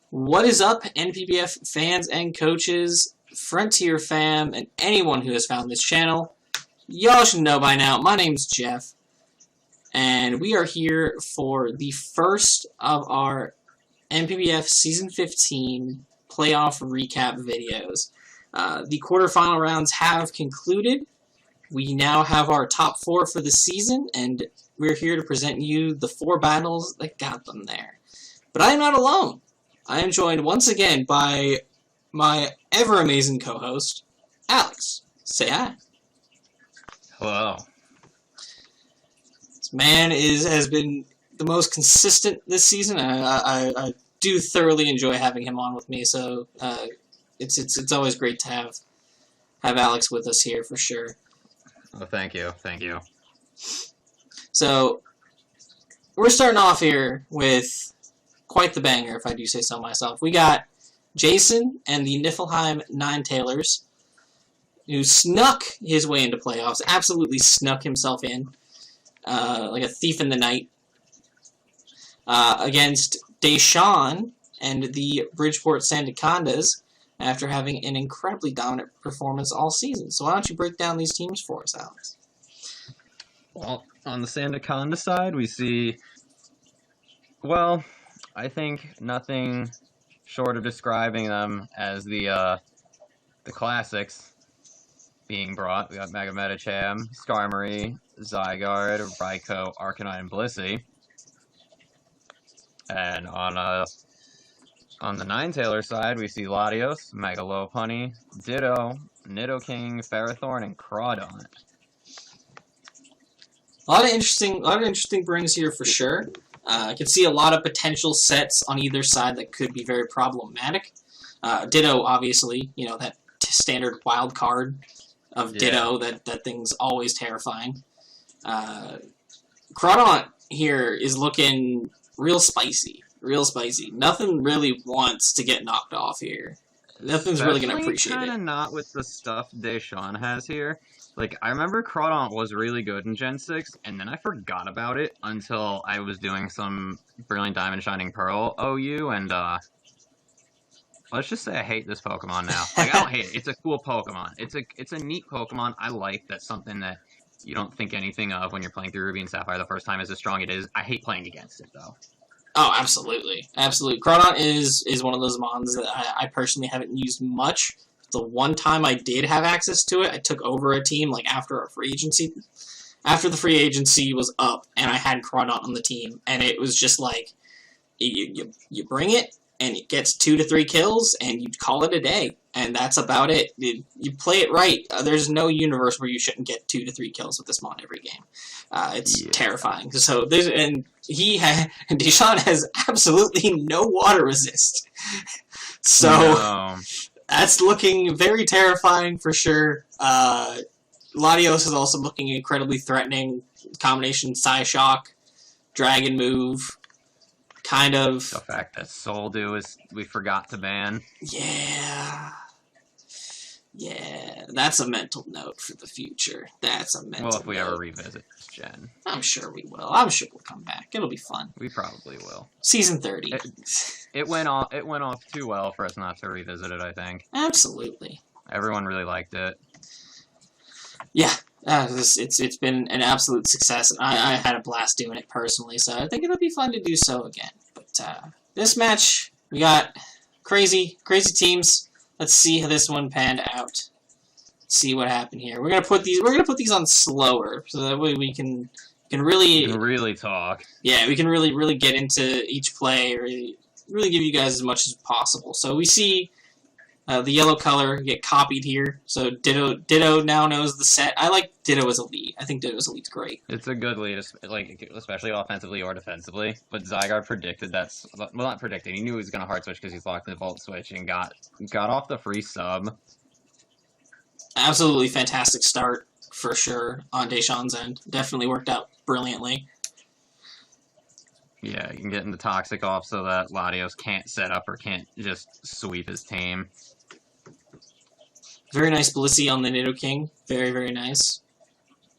What is up, NPBF fans and coaches, Frontier fam, and anyone who has found this channel? Y'all should know by now, my name's Jeff, and we are here for the first of our NPBF Season 15 playoff recap videos. The quarterfinal rounds have concluded. We now have our top four for the season, and we're here to present you the four battles that got them there. But I am not alone. I am joined once again by my ever-amazing co-host, Alex. Say hi. Hello. This man has been the most consistent this season, and I do thoroughly enjoy having him on with me, so it's always great to have Alex with us here for sure. Oh, thank you. Thank you. So, we're starting off here with quite the banger, if I do say so myself. We got Jason and the Niflheim Nine-Tailers, who snuck his way into playoffs, absolutely snuck himself in, like a thief in the night, against Deshawn and the Bridgeport Sandacondas, after having an incredibly dominant performance all season. So why don't you break down these teams for us, Alex? Well, on the Sandaconda side, we see, well, I think nothing short of describing them as the classics being brought. We got Mega Metacham, Skarmory, Zygarde, Raikou, Arcanine, and Blissey. And on the Ninetailer side, we see Latios, Mega Lopunny, Ditto, Nidoking, Ferrothorn, and Crawdaunt. A lot of interesting brings here for sure. I can see a lot of potential sets on either side that could be very problematic. Ditto, obviously, you know, that standard wild card of Ditto, that thing's always terrifying. Crawdaunt here is looking real spicy. Real spicy. Nothing really wants to get knocked off here. Nothing's really going to appreciate it. Kind of not with the stuff Deshawn has here. Like, I remember Crawdaunt was really good in Gen 6, and then I forgot about it until I was doing some Brilliant Diamond Shining Pearl OU, and, let's just say I hate this Pokemon now. Like, I don't hate it. It's a cool Pokemon. It's a neat Pokemon. I like that's something that you don't think anything of when you're playing through Ruby and Sapphire the first time as strong it is. I hate playing against it, though. Oh, absolutely. Absolutely. Crawdaunt is one of those mons that I personally haven't used much. The one time I did have access to it, I took over a team like after our free agency. After the free agency was up, and I had Crawdaunt on the team, and it was just like, you bring it, and it gets 2 to 3 kills, and you call it a day. And that's about it. You play it right. There's no universe where you shouldn't get 2 to 3 kills with this mon every game. It's terrifying. So Deshawn has absolutely no water resist. So that's looking very terrifying for sure. Latios is also looking incredibly threatening. Combination Psyshock, Dragon Move. Kind of. The fact that Soul Dew is we forgot to ban. Yeah, that's a mental note for the future. That's a mental note. Well, if we ever revisit this gen. I'm sure we will. I'm sure we'll come back. It'll be fun. We probably will. Season 30. It went off too well for us not to revisit it, I think. Absolutely. Everyone really liked it. Yeah. It's been an absolute success, and I had a blast doing it personally, so I think it'll be fun to do so again. But this match, we got crazy teams. Let's see how this one panned out. See what happened here. We're gonna put these on slower, so that way we can really talk. Yeah, we can really get into each play, really give you guys as much as possible. So we see the yellow color get copied here. So Ditto now knows the set. I like Ditto as a lead. I think Ditto as a lead's great. It's a good lead, like especially offensively or defensively. But Zygarde predicted well, not predicted. He knew he was going to hard switch because he's locked in the Volt Switch and got off the free sub. Absolutely fantastic start for sure on Deshawn's end. Definitely worked out brilliantly. Yeah, you can get into Toxic off so that Latios can't set up or can't just sweep his team. Very nice Blissey on the Nidoking. Very, very nice.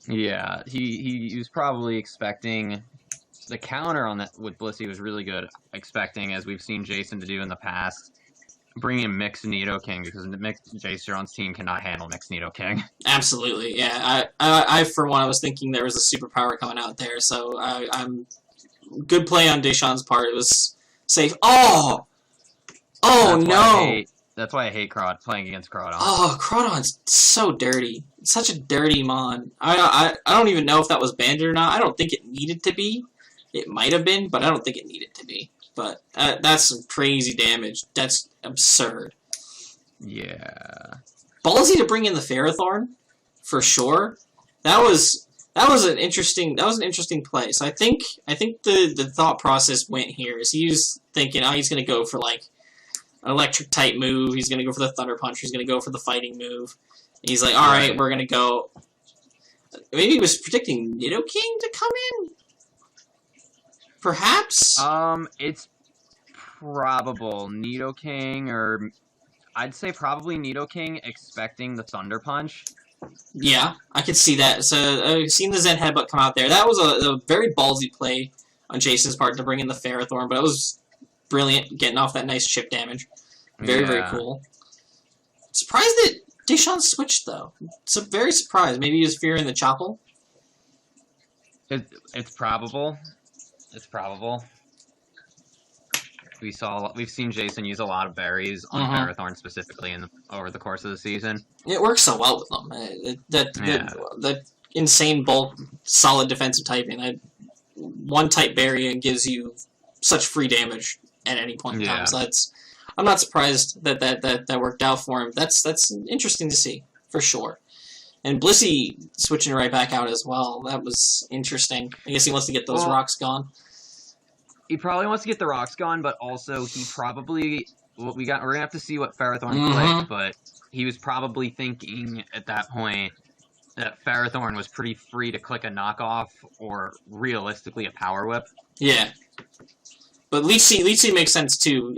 Yeah, he was probably expecting the counter on that with Blissey was really good, expecting, as we've seen Jason to do in the past, bring in mixed Nidoking, because Jaceron's team cannot handle mixed Nidoking. Absolutely, yeah. I for one, I was thinking there was a superpower coming out there, so I'm good play on Deshaun's part. It was safe. Oh no! That's why I hate playing against Crawdon. Oh, Crawdon's so dirty. It's such a dirty mon. I don't even know if that was banned or not. I don't think it needed to be. It might have been, but I don't think it needed to be. But that's some crazy damage. That's absurd. Yeah. Ballsy to bring in the Ferrothorn, for sure. That was an interesting play. So I think the thought process went here is he was thinking, oh, he's gonna go for like an electric type move. He's gonna go for the Thunder Punch. He's gonna go for the fighting move. And he's like, all right, we're gonna go. Maybe he was predicting Nidoking to come in. Perhaps. It's probable Nidoking, or I'd say probably Nidoking, expecting the Thunder Punch. Yeah, I could see that. So I've seen the Zen Headbutt come out there. That was a very ballsy play on Jason's part to bring in the Ferrothorn, but it was brilliant, getting off that nice chip damage. Very cool. Surprised that Deshaun switched, though. So very surprised. Maybe he was fearing the Chople. It's probable. It's probable. We've seen Jason use a lot of berries on Ferrothorn specifically over the course of the season. It works so well with them. That insane bulk, solid defensive typing. One type berry gives you such free damage at any point in time. So I'm not surprised that worked out for him. That's interesting to see for sure. And Blissey switching right back out as well. That was interesting. I guess he wants to get those rocks gone. He probably wants to get the rocks gone, but also he probably we're gonna have to see what Ferrothorn clicked, but he was probably thinking at that point that Ferrothorn was pretty free to click a knockoff or realistically a power whip. Yeah. But Leech Seed makes sense too.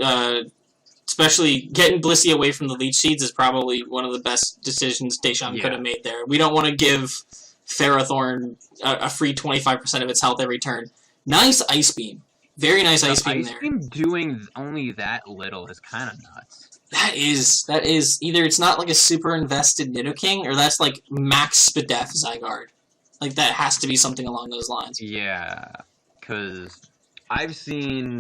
Especially getting Blissey away from the Leech Seeds is probably one of the best decisions Deshaun could have made there. We don't want to give Ferrothorn a free 25% of its health every turn. Nice Ice Beam. Very nice Ice Beam there. Ice Beam doing only that little is kind of nuts. That is either it's not like a super invested Nidoking, or that's like max Spadef Zygarde. Like that has to be something along those lines. Yeah, because I've seen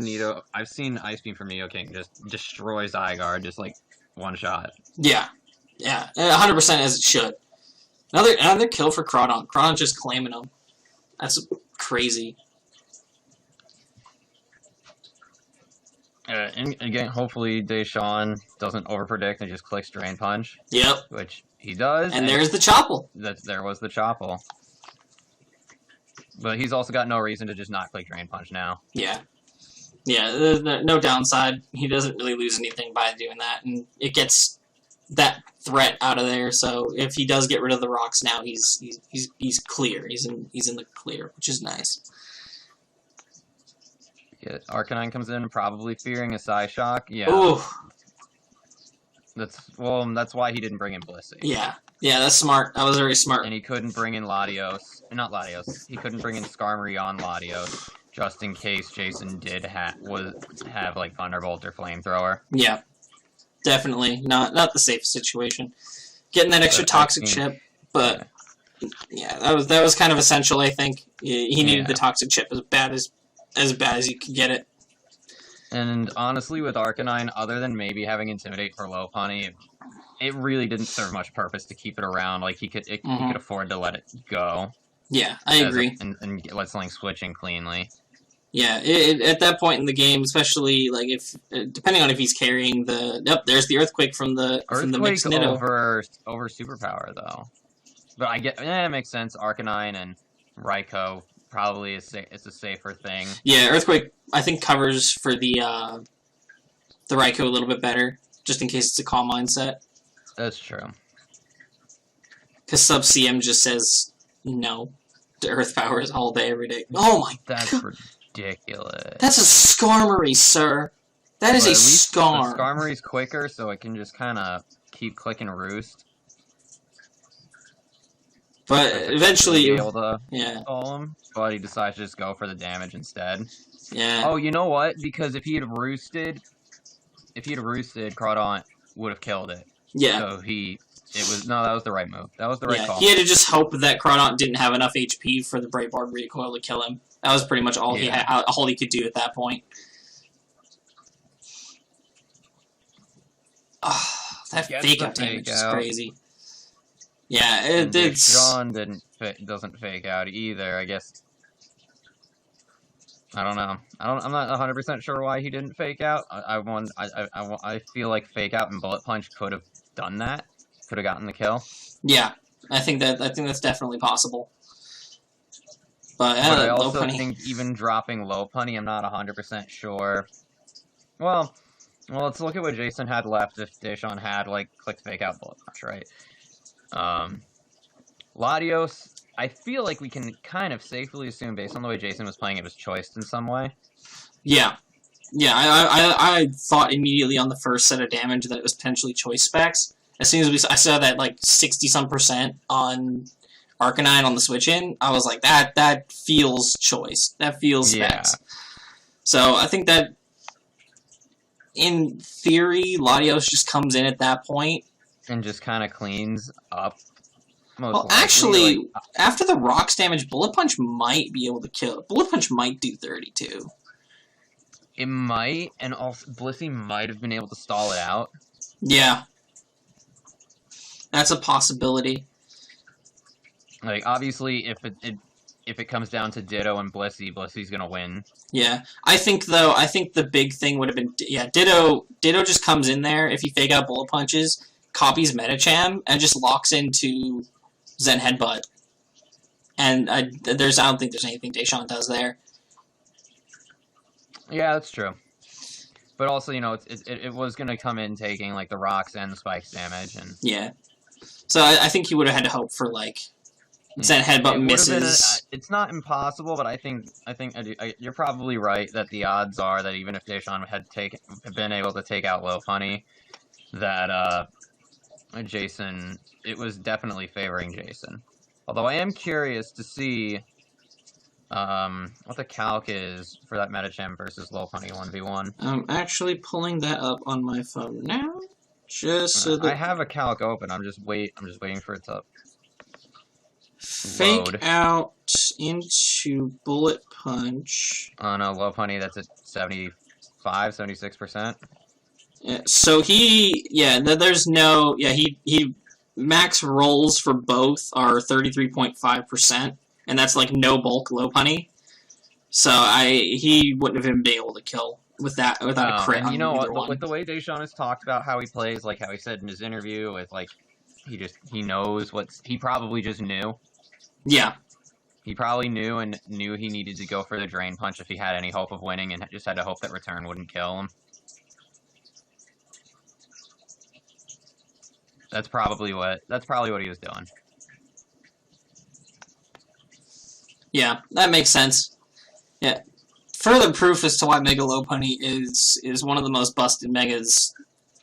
Ice Beam from Nidoking just destroy Zygarde, just like one shot. Yeah, 100% as it should. Another kill for Crawdon. Crawdon just claiming him. That's crazy. And again, hopefully Deshaun doesn't overpredict and just clicks Drain Punch. Yep. Which he does. And there's the Chople. There was the Chople. But he's also got no reason to just not click Drain Punch now. Yeah. Yeah, there's no downside. He doesn't really lose anything by doing that, and it gets that threat out of there. So if he does get rid of the rocks now, he's clear. He's in the clear, which is nice. Yeah, Arcanine comes in probably fearing a Psyshock. Yeah. Ooh. That's why he didn't bring in Blissey. Yeah, that's smart. That was very smart. And he couldn't bring in Latios. Not Latios. He couldn't bring in Skarmory on Latios, just in case Jason did have like Thunderbolt or Flamethrower. Yeah, definitely not the safest situation. Getting that extra toxic chip, but yeah, that was kind of essential. I think he needed the toxic chip as bad as you could get it. And honestly, with Arcanine, other than maybe having Intimidate for Lopunny, it really didn't serve much purpose to keep it around. Like he could afford to let it go. Yeah, I agree. And let something switching cleanly. Yeah, at that point in the game, especially like if depending on if he's carrying there's the Earthquake from the mixed Nido. over Superpower though. But it makes sense. Arcanine and Raikou probably it's a safer thing. Yeah, Earthquake I think covers for the Raikou a little bit better, just in case it's a Calm Mindset. That's true. Because Sub CM just says no to Earth Powers all day, every day. Oh my god. That's ridiculous. That's a Skarmory, sir. That is a Skarm. Skarmory's quicker, so it can just kind of keep clicking Roost. But eventually, be able to yeah, stall him, but he decides to just go for the damage instead. yeah. Oh, you know what? Because if he had roosted, Crawdaunt would have killed it. Yeah. So that was the right move. That was the right call. He had to just hope that Crawdaunt didn't have enough HP for the Breakboard recoil to kill him. That was pretty much all he could do at that point. Oh, that fake out damage is crazy. Yeah, it's... Sean doesn't fake out either, I guess. I don't know. I'm not 100% sure why he didn't fake out. I feel like fake out and bullet punch could have done that. Could have gotten the kill. Yeah, I think that's definitely possible. But I also think even dropping low punny, I'm not 100% sure. Well, let's look at what Jason had left if Deshawn had clicked fake out bullet punch, right? Latios, I feel like we can kind of safely assume, based on the way Jason was playing, it was choiced in some way. Yeah. Yeah, I thought immediately on the first set of damage that it was potentially choice specs. As soon as I saw that 60-some% on Arcanine on the switch in, I was like, that feels choice. That feels specs. Yeah. So I think that in theory, Latios just comes in at that point and just kind of cleans up. Well, actually, after the rocks damage, Bullet Punch might be able to kill. Bullet Punch might do 32. It might, and also Blissey might have been able to stall it out. Yeah. That's a possibility. Obviously, if it comes down to Ditto and Blissey, Blissey's gonna win. Yeah. I think the big thing would have been, Ditto just comes in there, if you fake out Bullet Punches, copies Medicham, and just locks into Zen Headbutt. And I don't think there's anything Deshawn does there. Yeah, that's true. But also, it was going to come in taking, the rocks and the spikes damage. And yeah. So I think he would have had to hope for, Zen Headbutt misses. It's not impossible, but I think you're probably right that the odds are that even if Deshawn had been able to take out Low Punny, that Jason, it was definitely favoring Jason. Although I am curious to see what the calc is for that Medicham versus Low Punny 1v1. I'm actually pulling that up on my phone now. Just so that I have a calc open. I'm just waiting for it to fake load. Out into Bullet Punch. Oh no, Low Punny, that's at 75, 76%. Yeah, so there's no, he max rolls for both are 33.5%, and that's no bulk Low Punny. So he wouldn't have been able to kill with that without a crit. And you know what? With the way Deshawn has talked about how he plays, how he said in his interview, with he knows he probably just knew. Yeah. He probably knew he needed to go for the Drain Punch if he had any hope of winning, and just had to hope that Return wouldn't kill him. That's probably what he was doing. Yeah, that makes sense. Yeah. Further proof as to why Mega Low Punny is one of the most busted megas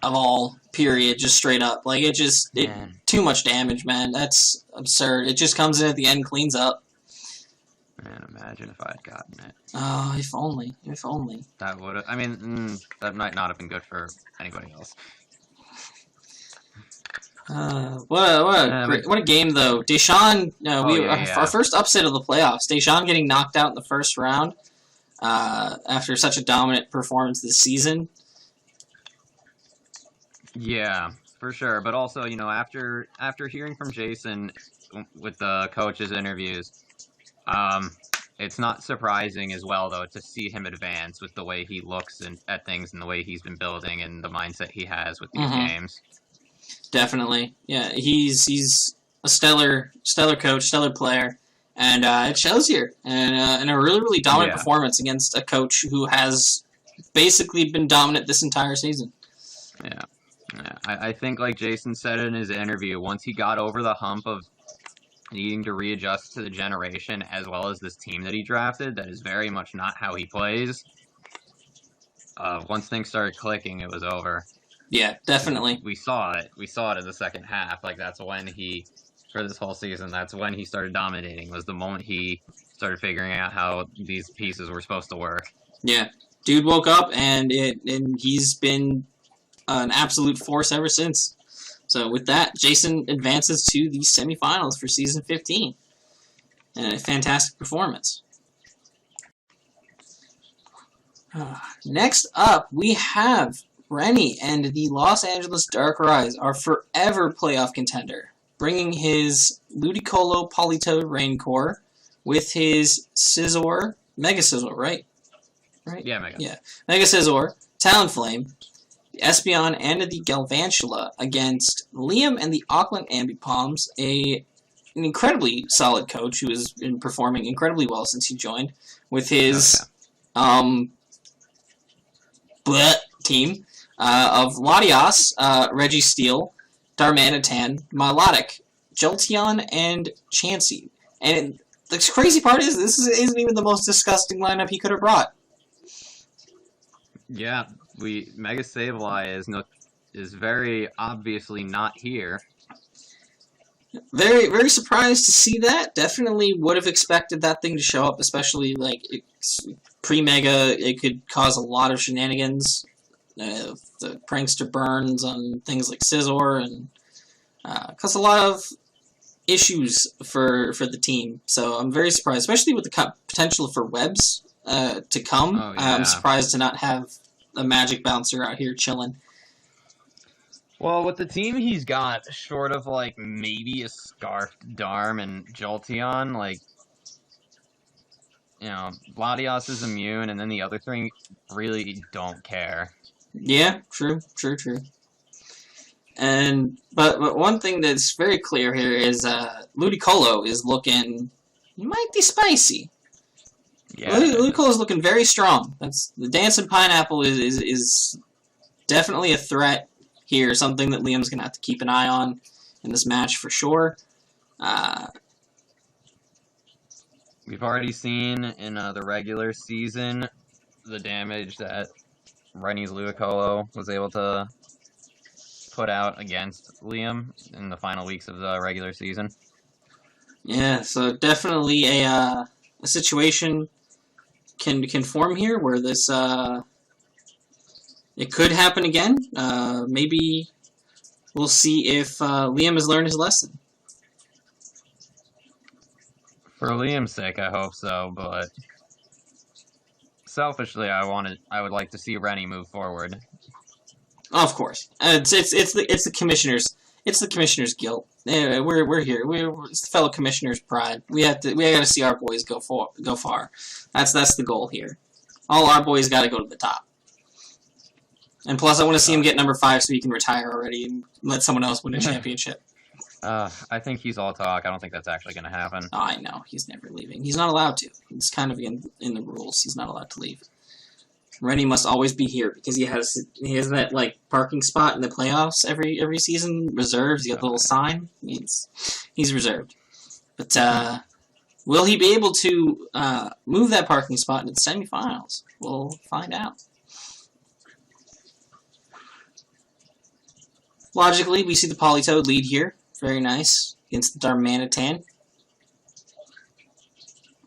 of all, period, just straight up. Too much damage, man. That's absurd. It just comes in at the end, cleans up. Man, imagine if I had gotten it. Oh, if only. That would have, that might not have been good for anybody else. What a game though. Deshawn, our first upset of the playoffs. Deshawn getting knocked out in the first round after such a dominant performance this season. Yeah, for sure. But also, after hearing from Jason with the coach's interviews, it's not surprising as well though to see him advance with the way he looks at things and the way he's been building and the mindset he has with these games. Definitely, yeah. He's a stellar coach, stellar player, and it shows here. And a really, really dominant performance against a coach who has basically been dominant this entire season. Yeah. I think, like Jason said in his interview, once he got over the hump of needing to readjust to the generation as well as this team that he drafted, that is very much not how he plays. Once things started clicking, it was over. Yeah, definitely. We saw it. We saw it in the second half. That's when he for this whole season. That's when he started dominating, was the moment he started figuring out how these pieces were supposed to work. Yeah. Dude woke up, and he's been an absolute force ever since. So with that, Jason advances to the semifinals for Season 15. And a fantastic performance. Next up, we have Rennie and the Los Angeles Dark Rise, our forever playoff contender, bringing his Ludicolo Politoed Raincore with his Scizor, Mega Scizor, right? Yeah, Mega. Yeah, Mega Scizor, Talonflame, the Espeon, and the Galvantula against Liam and the Auckland Ambipalms, an incredibly solid coach who has been performing incredibly well since he joined, with his team of Latias, Registeel, Darmanitan, Milotic, Jolteon, and Chansey. And the crazy part is, this isn't even the most disgusting lineup he could have brought. Yeah, Mega Sableye is very obviously not here. Very, very surprised to see that. Definitely would have expected that thing to show up, especially like pre-Mega. It could cause a lot of shenanigans. The prankster burns on things like Scizor, and cause a lot of issues for the team. So I'm very surprised, especially with the potential for webs to come. Oh, yeah. I'm surprised to not have a Magic Bouncer out here chilling. Well, with the team he's got, short of, like, maybe a Scarfed Darm and Jolteon, like, you know, Latias is immune, and then the other three really don't care. Yeah, true. And but one thing that's very clear here is Ludicolo is looking mighty spicy. Yeah, Ludicolo is looking very strong. That's the Dancing Pineapple is definitely a threat here, something that Liam's going to have to keep an eye on in this match for sure. We've already seen in the regular season the damage that Rennie's Ludicolo was able to put out against Liam in the final weeks of the regular season. Yeah, so definitely a situation can form here where this it could happen again. Maybe we'll see if Liam has learned his lesson. For Liam's sake, I hope so, but selfishly, I would like to see Rennie move forward. Of course, it's the commissioner's guilt. We're here. It's the fellow commissioner's pride. We got to see our boys go far. That's the goal here. All our boys got to go to the top. And plus, I want to see him get number 5 so he can retire already and let someone else win a championship. I think he's all talk. I don't think that's actually going to happen. Oh, I know. He's never leaving. He's not allowed to. It's kind of in the rules. He's not allowed to leave. Rennie must always be here because he has that like parking spot in the playoffs every season. Reserves. He got the little sign. He's reserved. But will he be able to move that parking spot into the semifinals? We'll find out. Logically, we see the Politoed lead here. Very nice. Against the Darmanitan.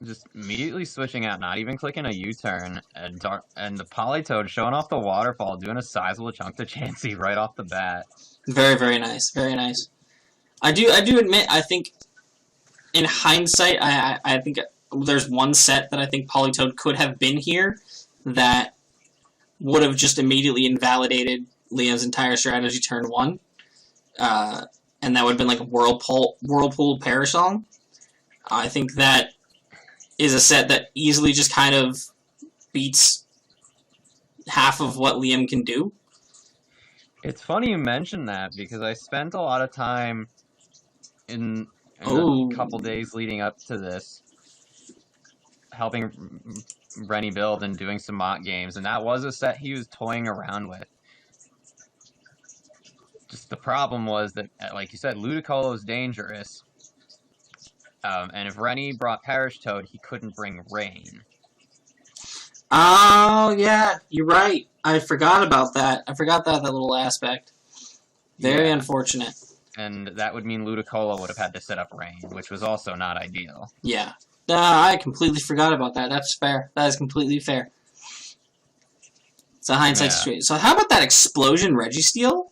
Just immediately switching out, not even clicking a U-turn, and the Politoed showing off the waterfall, doing a sizable chunk to Chansey right off the bat. Very, very nice. Very nice. I do admit, I think, in hindsight, I think there's one set that I think Politoed could have been here that would have just immediately invalidated Liam's entire strategy turn 1. And that would have been like a Whirlpool Parasong. I think that is a set that easily just kind of beats half of what Liam can do. It's funny you mention that because I spent a lot of time in the couple days leading up to this helping Rennie build and doing some mock games, and that was a set he was toying around with. Just the problem was that, like you said, Ludicolo is dangerous. And if Rennie brought Perish Toad, he couldn't bring Rain. Oh, yeah, you're right. I forgot about that. I forgot that little aspect. Very unfortunate. and that would mean Ludicolo would have had to set up Rain, which was also not ideal. Yeah. I completely forgot about that. That's fair. That is completely fair. It's a hindsight situation. So how about that explosion Registeel?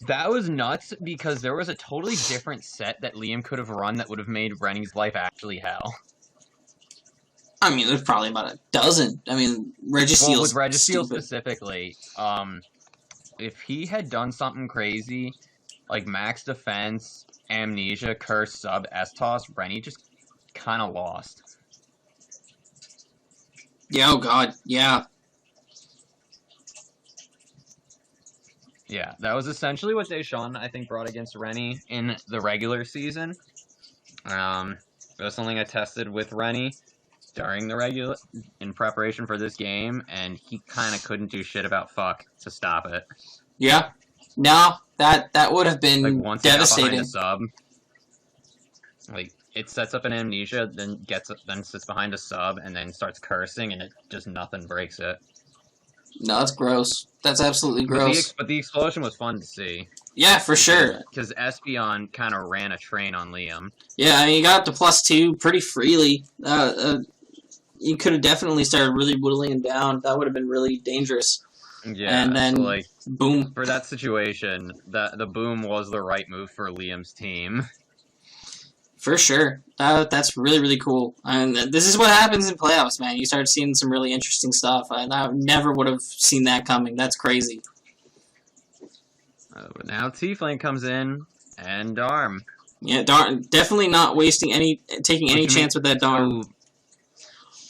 That was nuts because there was a totally different set that Liam could have run that would have made Rennie's life actually hell. I mean, there's probably about a dozen. I mean, Registeel. Well, with Registeel specifically, if he had done something crazy, like max defense, amnesia, curse, sub, S-toss, Rennie just kind of lost. Yeah, oh god, yeah. Yeah, that was essentially what Deshaun, I think, brought against Rennie in the regular season. It was something I tested with Rennie during the in preparation for this game, and he kind of couldn't do shit about fuck to stop it. Yeah. No, that would have been like once devastating. He got behind a sub, like it sets up an amnesia, then sits behind a sub, and then starts cursing, and it just nothing breaks it. No, that's gross. That's absolutely gross. But the explosion was fun to see. Yeah, for sure. Because Espeon kind of ran a train on Liam. Yeah, I mean, he got up to +2 pretty freely. You could have definitely started really whittling him down. That would have been really dangerous. Yeah, and then, so like, boom. For that situation, the boom was the right move for Liam's team. For sure. That's really, really cool. And this is what happens in playoffs, man. You start seeing some really interesting stuff. I never would have seen that coming. That's crazy. But now Tiefling comes in, and Darm. Yeah, Darm definitely not taking any chance with that Darm.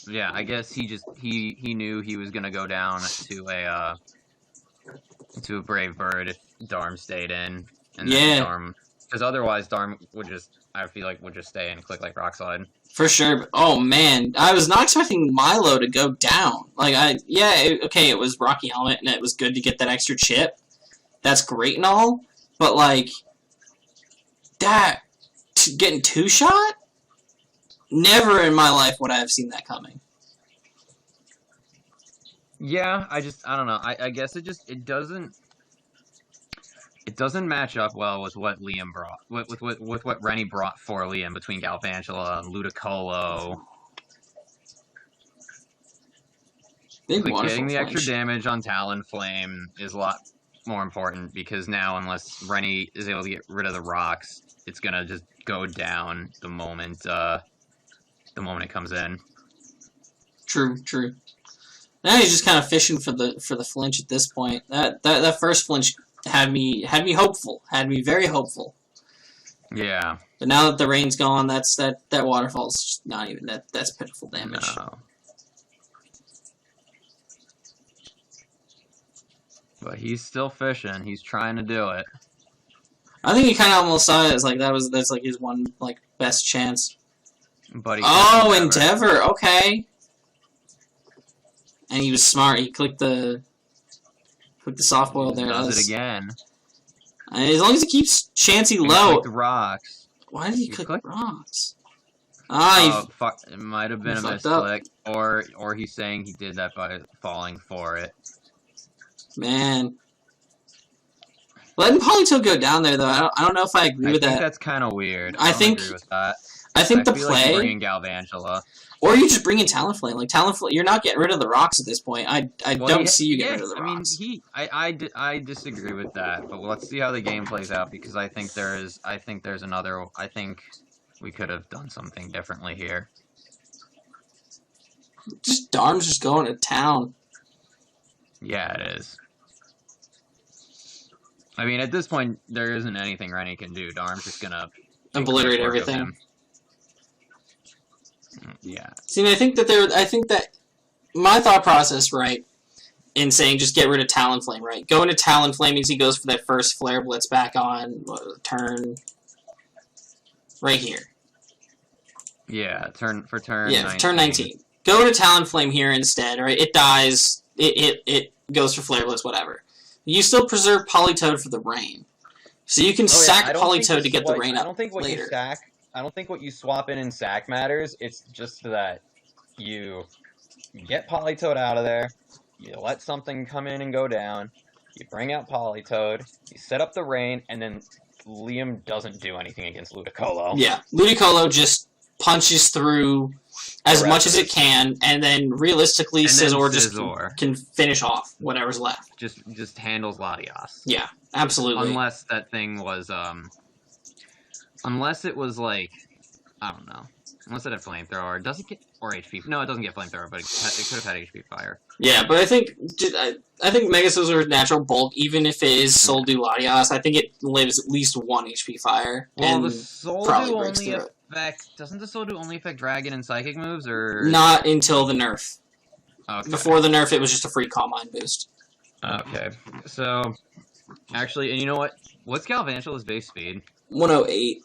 Yeah, I guess he knew he was gonna go down to a Brave Bird if Darm stayed in. And then Darm, because otherwise Darm would just stay and click like Rock Slide. For sure. But, oh man, I was not expecting Milo to go down. It was Rocky Helmet and it was good to get that extra chip. That's great and all, but like that getting 2-shot? Never in my life would I have seen that coming. Yeah, I don't know. I guess it doesn't match up well with what Liam brought, with what Rennie brought for Liam between Galvantula and Ludicolo. Getting the extra damage on Talonflame is a lot more important because now, unless Rennie is able to get rid of the rocks, it's gonna just go down the moment it comes in. True. Now he's just kind of fishing for the flinch at this point. That first flinch had me hopeful, had me very hopeful. Yeah. But now that the rain's gone, that waterfall's not even that's pitiful damage. No. But he's still fishing. He's trying to do it. I think he kind of almost saw it as like that's like his one like best chance. But Endeavor. Okay. And he was smart. He clicked the soft boil there. Does it again. As long as he keeps Chansey low. He clicked rocks. Why did he click rocks? Fuck! It might have been a misclick, or he's saying he did that by falling for it. Man. Letting Politoed go down there, though, I don't know if I agree with that. I think that's kind of weird. I don't agree with that. I think the feel play... like bringing Galvantula. Or you just bring in Talonflame. Like, Talonflame, you're not getting rid of the rocks at this point. I don't see you getting rid of the rocks. I disagree with that, but let's see how the game plays out, because I think we could have done something differently here. Darm's just going to town. Yeah, it is. I mean, at this point, there isn't anything Rennie can do. Darm's just gonna obliterate everything. Yeah. See, I think that my thought process, right, in saying just get rid of Talonflame, right? Going to Talonflame means he goes for that first Flare Blitz back on turn right here. Yeah, turn 19. Yeah, turn 19. Go to Talonflame here instead, right? It dies. It goes for Flare Blitz, whatever. You still preserve Politoed for the rain. So you can sack Politoed to get the rain up later. I don't think what you swap in sack matters. It's just that you get Politoed out of there, you let something come in and go down, you bring out Politoed, you set up the rain, and then Liam doesn't do anything against Ludicolo. Yeah, Ludicolo just punches through as much as it can, and then realistically, Scizor just can finish off whatever's left. Just handles Latias. Yeah, absolutely. Unless that thing was unless it was like, I don't know. Unless it had Flamethrower. Does it get... Or HP... No, it doesn't get Flamethrower, but it could have had HP Fire. Yeah, but I think Mega Scizor's natural bulk, even if it is Soldu Latias, I think it lives at least 1 HP Fire. Well, and the Soldu only affect... Doesn't the Soldu only affect Dragon and Psychic moves, or...? Not until the nerf. Okay. Before the nerf, it was just a free Calm Mind boost. Okay. So... Actually, and you know what? What's Galvantula's base speed? 108.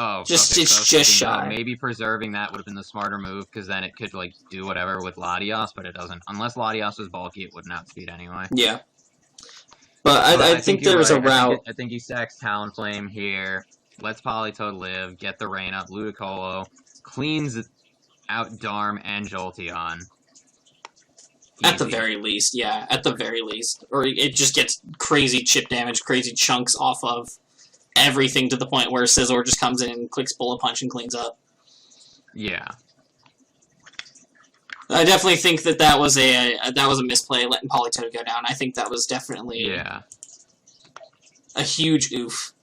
Oh, it's okay, just shy. Maybe preserving that would have been the smarter move, because then it could like do whatever with Latias, but it doesn't. Unless Latias was bulky, it wouldn't outspeed anyway. Yeah, but I think there was a route. I think he stacks Talonflame here, lets Politoed live, get the rain up, Ludicolo, cleans out Darm and Jolteon. At the very least, yeah, at the very least. Or it just gets crazy chip damage, crazy chunks off of everything to the point where Scizor just comes in and clicks Bullet Punch and cleans up. Yeah. I definitely think that was a misplay, letting Politoed go down. I think that was definitely a huge oof.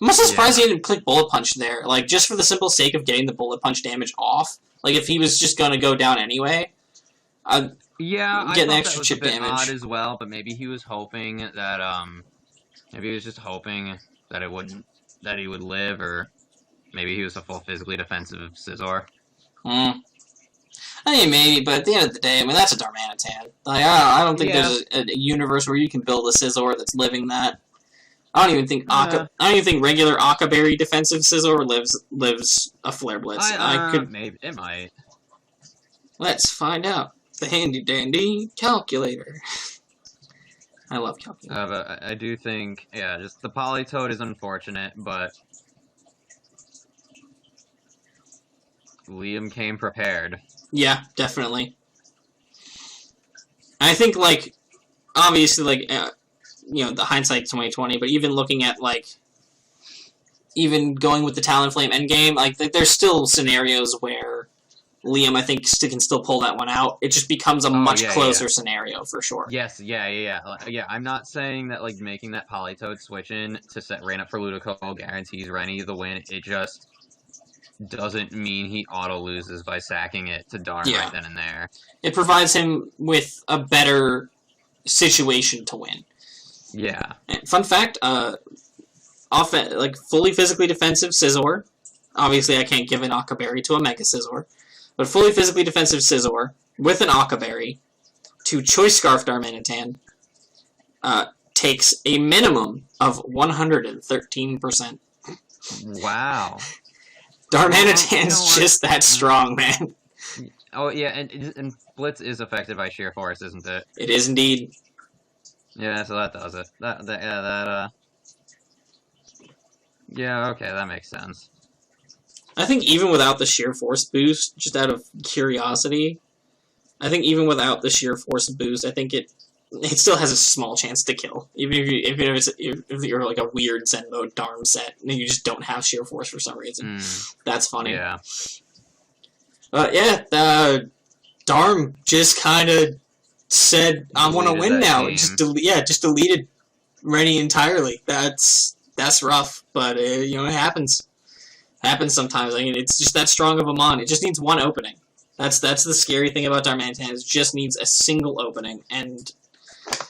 I'm also surprised he didn't click Bullet Punch there. Like, just for the simple sake of getting the Bullet Punch damage off. Like, if he was just going to go down anyway... Yeah, I get thought extra that was chip a bit damage odd as well, but maybe he was hoping that maybe he was just hoping that he would live, or maybe he was a full physically defensive Scizor. I mean, maybe, but at the end of the day, I mean, that's a Darmanitan. Like, I don't think there's a universe where you can build a Scizor that's living that. I don't even think regular Akaberry defensive Scizor lives a Flare Blitz. Maybe it might. Let's find out. The handy dandy calculator. I love calculator. But I do think, just the Politoed is unfortunate, but Liam came prepared. Yeah, definitely. I think, like, obviously, like, the hindsight's 2020, but even looking at, like, even going with the Talonflame endgame, like, there's still scenarios where Liam, I think, can still pull that one out. It just becomes a much closer scenario, for sure. Yes, yeah, I'm not saying that, like, making that Politoed switch in to set Rain up for Ludicolo guarantees Rennie the win. It just doesn't mean he auto-loses by sacking it to Darm right then and there. It provides him with a better situation to win. Yeah. And fun fact, fully physically defensive Scizor. Obviously, I can't give an Akaberry to a Mega Scizor. But fully physically defensive Scizor with an Akaberry to Choice Scarf Darmanitan takes a minimum of 113%. Wow. Darmanitan's just that strong, man. Oh, yeah, and Blitz is affected by Sheer Force, isn't it? It is indeed. Yeah, so that does it. Yeah, okay, that makes sense. I think even without the Sheer Force boost, just out of curiosity, I think even without the Sheer Force boost, I think it still has a small chance to kill. Even if you're like a weird Zen mode Darm set and you just don't have Sheer Force for some reason. That's funny. Yeah. Darm just kind of said, "I want to win now." Just deleted Rennie entirely. That's rough, but it happens. Happens sometimes. I mean, it's just that strong of a mon. It just needs one opening. That's the scary thing about Darmanitan. It just needs a single opening, and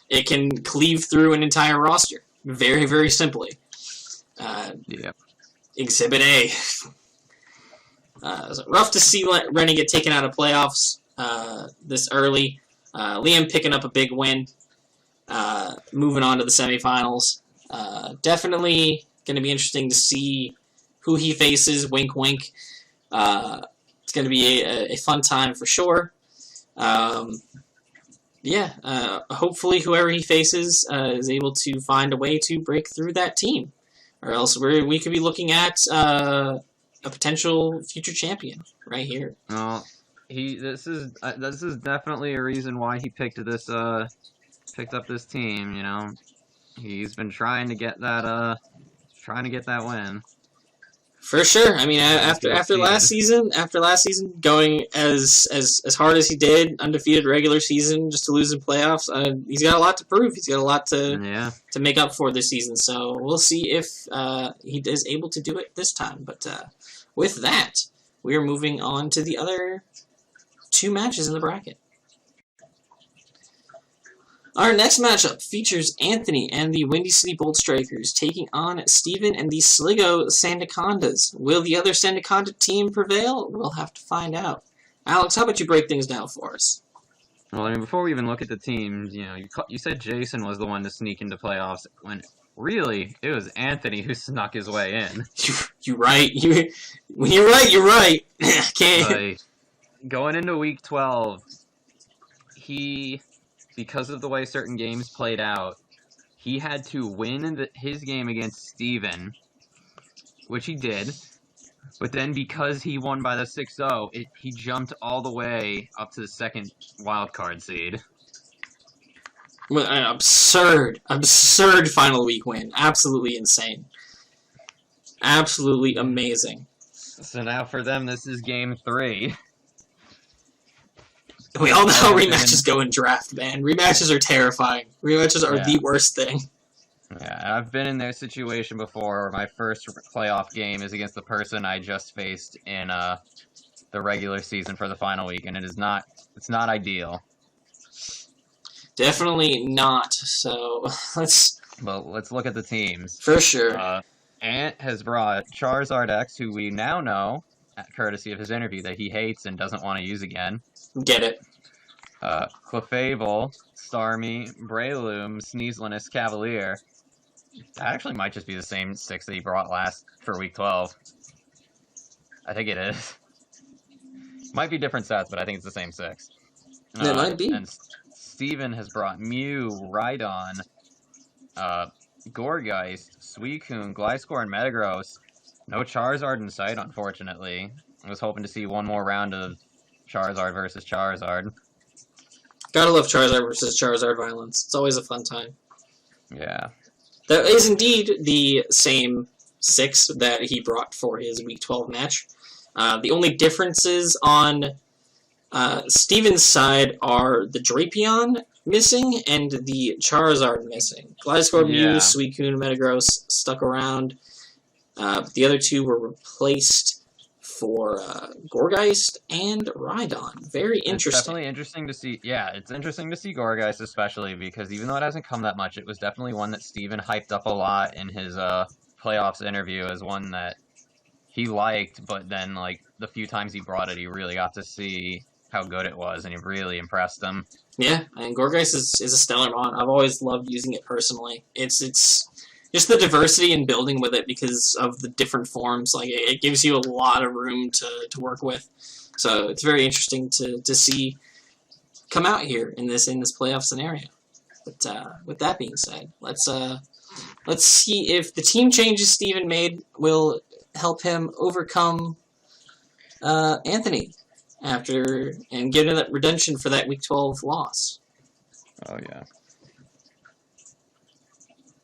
it can cleave through an entire roster very, very simply. Exhibit A. So rough to see Rennie get taken out of playoffs this early. Liam picking up a big win. Moving on to the semifinals. Definitely going to be interesting to see who he faces. Wink, wink. It's going to be a fun time for sure. Hopefully whoever he faces is able to find a way to break through that team. Or else we could be looking at a potential future champion right here. Well, this is definitely a reason why he picked up this team, He's been trying to get that win. For sure. I mean, after last season, going as hard as he did, undefeated regular season, just to lose in playoffs, he's got a lot to prove. He's got a lot to make up for this season. So we'll see if he is able to do it this time. But with that, we are moving on to the other two matches in the bracket. Our next matchup features Anthony and the Windy City Bold Strikers taking on Steven and the Sligo Sandacondas. Will the other Sandaconda team prevail? We'll have to find out. Alex, how about you break things down for us? Well, I mean, before we even look at the teams, you said Jason was the one to sneak into playoffs when really it was Anthony who snuck his way in. You're right. When you're right, you're right. Like, going into week 12, because of the way certain games played out, he had to win his game against Steven, which he did. But then because he won by the 6-0, he jumped all the way up to the second wildcard seed. An absurd final week win. Absolutely insane. Absolutely amazing. So now for them, this is game 3. We all know how rematches go in draft, man. Rematches are terrifying. Rematches are the worst thing. Yeah, I've been in their situation before where my first playoff game is against the person I just faced in the regular season for the final week, and it's not ideal. Definitely not. So let's look at the teams. For sure. Ant has brought Charizard X, who we now know, courtesy of his interview, that he hates and doesn't want to use again. Get it. Clefable, Starmie, Breloom, Sneaselinus, Cavalier. That actually might just be the same 6 that he brought last for week 12. I think it is. Might be different sets, but I think it's the same 6. It might be. And Steven has brought Mew, Rhydon, Gourgeist, Suicune, Gliscor, and Metagross. No Charizard in sight, unfortunately. I was hoping to see one more round of Charizard versus Charizard. Gotta love Charizard versus Charizard violence. It's always a fun time. Yeah. That is indeed the same 6 that he brought for his Week 12 match. The only differences on Steven's side are the Drapion missing and the Charizard missing. Gliscor, Mew, Suicune, Metagross stuck around. The other two were replaced for Gourgeist and Rhydon. Very interesting. It's definitely interesting to see. Yeah, it's interesting to see Gourgeist, especially because even though it hasn't come that much, it was definitely one that Steven hyped up a lot in his playoffs interview as one that he liked, but then like the few times he brought it, he really got to see how good it was, and it really impressed him. Yeah, and Gourgeist is a stellar mon. I've always loved using it personally. It's just the diversity in building with it because of the different forms. Like it gives you a lot of room to work with. So it's very interesting to see come out here in this playoff scenario. But with that being said, let's see if the team changes Steven made will help him overcome Anthony and give him that redemption for that Week 12 loss. Oh yeah.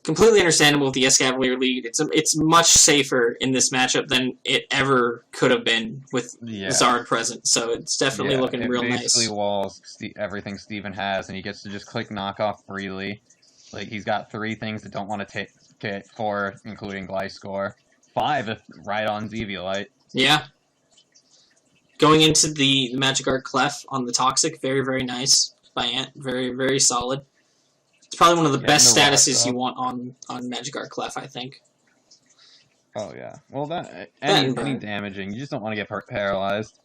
Completely understandable with the Escavalier lead. It's much safer in this matchup than it ever could have been with Zard present. So it's definitely looking real nice. It basically walls everything Steven has, and he gets to just click knockoff freely. Like he's got 3 things that don't want to take 4, including Gliscor. 5 if Rhydon's Eviolite. Yeah. Going into the Magikarp Clef on the Toxic, very, very nice by Ant. Very, very solid. It's probably one of the best statuses you want on Magikarp Clef, I think. Oh, yeah. Well, any damaging. You just don't want to get paralyzed.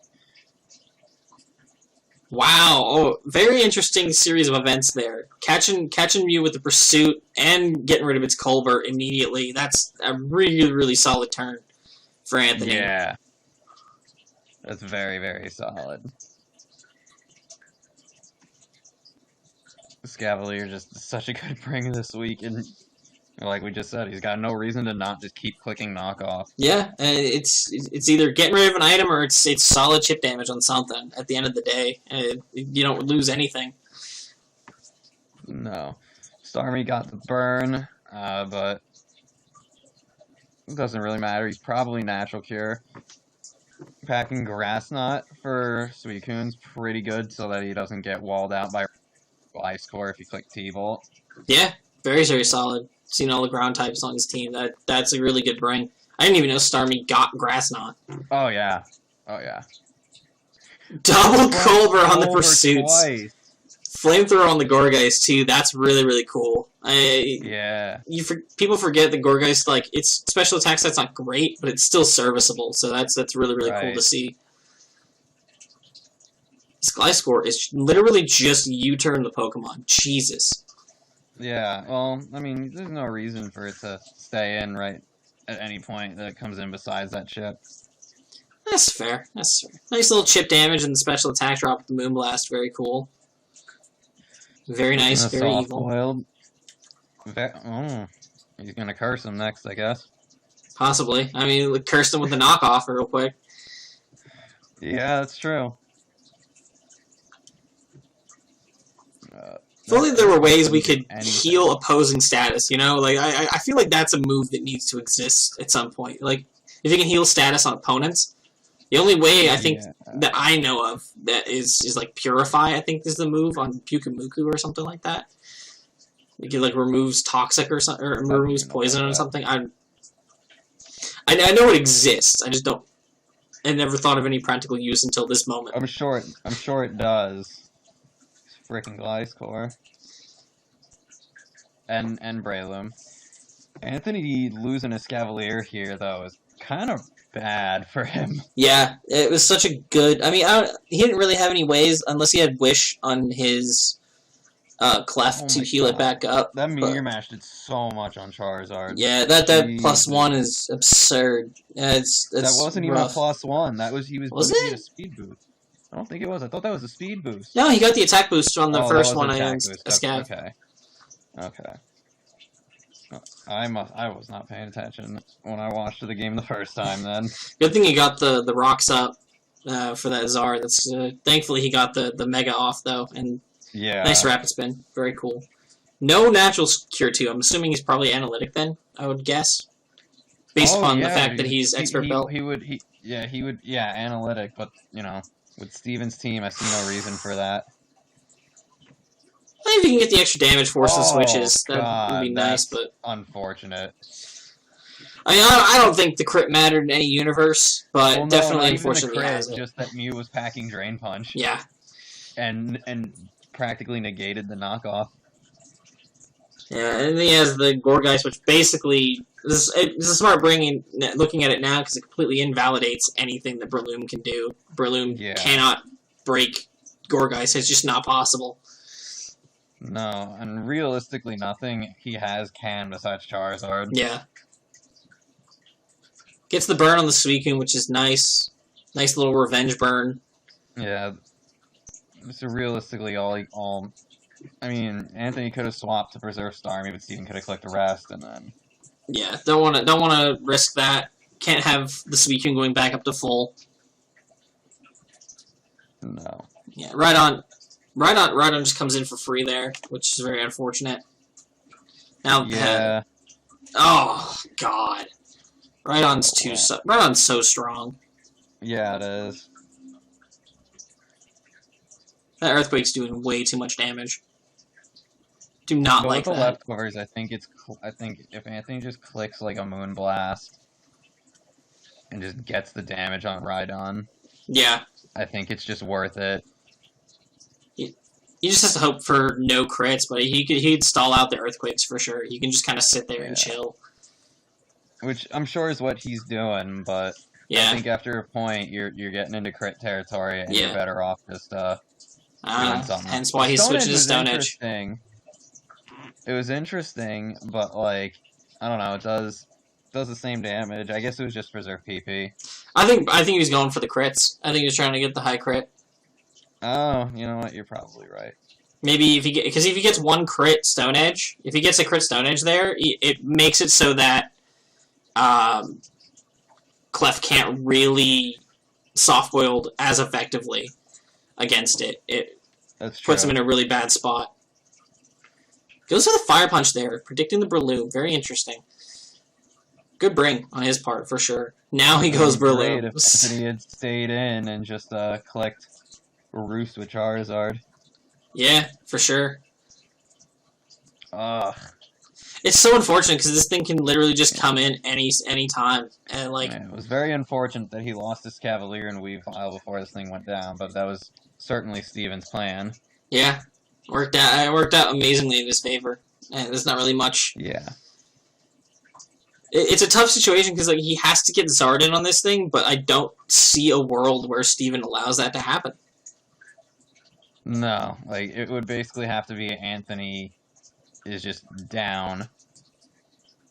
Wow. Oh, very interesting series of events there. Catching Mew with the Pursuit and getting rid of its Culver immediately. That's a really, really solid turn for Anthony. Yeah. That's very, very solid. Scavalier just such a good bring this week, and like we just said, he's got no reason to not just keep clicking knockoff. Yeah, and it's either getting rid of an item or it's solid chip damage on something at the end of the day. You don't lose anything. No. Starmie got the burn. but it doesn't really matter. He's probably Natural Cure. Packing Grass Knot for Suicune's pretty good so that he doesn't get walled out by Life Score if you click T-Bolt. Yeah, very, very solid. Seeing all the ground types on his team, that's a really good bring. I didn't even know Starmie got Grass Knot. Oh, yeah. Oh, yeah. Double Culver on the Pursuits. Twice. Flamethrower on the Gorgeist, too. That's really, really cool. Yeah. People forget the Gorgeist, like, its special attack set's not great, but it's still serviceable, so that's really, really cool to see. This Gliscor is literally just U-turn the Pokemon. Jesus. Yeah, well, I mean, there's no reason for it to stay in right at any point that it comes in besides that chip. That's fair. That's fair. Nice little chip damage and the special attack drop with the Moonblast. Very cool. Very nice, very evil. He's gonna curse him next, I guess. Possibly. I mean, cursed him with the knockoff real quick. Yeah, that's true. If only there were ways we could heal opposing status, you know? Like, I feel like that's a move that needs to exist at some point. Like, if you can heal status on opponents, the only way I think that I know of that is like Purify, I think is the move on Pyukumuku or something like that. It like removes toxic or something, or removes poison or something. I know it exists. I just don't. I never thought of any practical use until this moment. I'm sure it does. Freaking Gliscor. And Breloom. Anthony losing a Cavalier here though is kind of bad for him. Yeah, it was such a good. I mean, he didn't really have any ways unless he had Wish on his Clef to heal it back up. That Meteor Mash did so much on Charizard. Yeah, that +1 is absurd. That wasn't even a +1. That was he was it? A speed boost. I don't think it was. I thought that was a speed boost. No, he got the attack boost on the first one. I used a Scav. Okay. I was not paying attention when I watched the game the first time. Then good thing he got the rocks up for that Zard. That's thankfully he got the Mega off though, and yeah, nice Rapid Spin, very cool. No Natural Cure 2. I'm assuming he's probably Analytic then. I would guess, based upon the fact that he's Expert Belt. He would Analytic, but you know, with Steven's team, I see no reason for that. I think if you can get the extra damage force and switches, that would be nice, but unfortunate. I mean, I don't think the crit mattered in any universe, but definitely, unfortunately, just that Mew was packing Drain Punch. Yeah, and practically negated the knockoff. Yeah, and he has the Gorgeist, which basically is a smart bringing. Looking at it now, because it completely invalidates anything that Breloom can do. Breloom cannot break Gorgeist; it's just not possible. No, and realistically, nothing he has can besides Charizard. Yeah. Gets the burn on the Suicune, which is nice. Nice little revenge burn. Yeah. So realistically, I mean, Anthony could have swapped to preserve Starmie, but Steven could have clicked the rest, and then. Yeah, don't want to risk that. Can't have the Suicune going back up to full. No. Yeah, right on just comes in for free there, which is very unfortunate. Now, yeah. Oh God, Rhydon's Rhydon's so strong. Yeah, it is. That Earthquake's doing way too much damage. Do not like that. With the left covers, I think if Anthony just clicks like a Moonblast and just gets the damage on Rhydon, yeah, I think it's just worth it. He just has to hope for no crits, but he'd stall out the Earthquakes for sure. You can just kind of sit there and chill. Which I'm sure is what he's doing, but I think after a point you're getting into crit territory and you're better off just doing something. Hence why he switches to Stone Edge. It was interesting, but like I don't know, it does the same damage. I guess it was just preserve PP. I think he was going for the crits. I think he was trying to get the high crit. Oh, you know what? You're probably right. Maybe if he gets one crit Stone Edge, if he gets a crit Stone Edge there, it makes it so that Clef can't really soft-boiled as effectively against it. It puts him in a really bad spot. Goes for the Fire Punch there, predicting the Breloom. Very interesting. Good bring on his part, for sure. Now he goes Great Breloom. if Anthony had stayed in and just clicked Roost with Charizard. Yeah, for sure. Ugh. It's so unfortunate because this thing can literally just come in any time, and like Man, it was very unfortunate that he lost his Cavalier and Weavile before this thing went down, but that was certainly Steven's plan. yeah, worked out. It worked out amazingly in his favor, and there's not really much. Yeah. It's a tough situation because like he has to get Zard in on this thing, but I don't see a world where Steven allows that to happen. No, like it would basically have to be Anthony is just down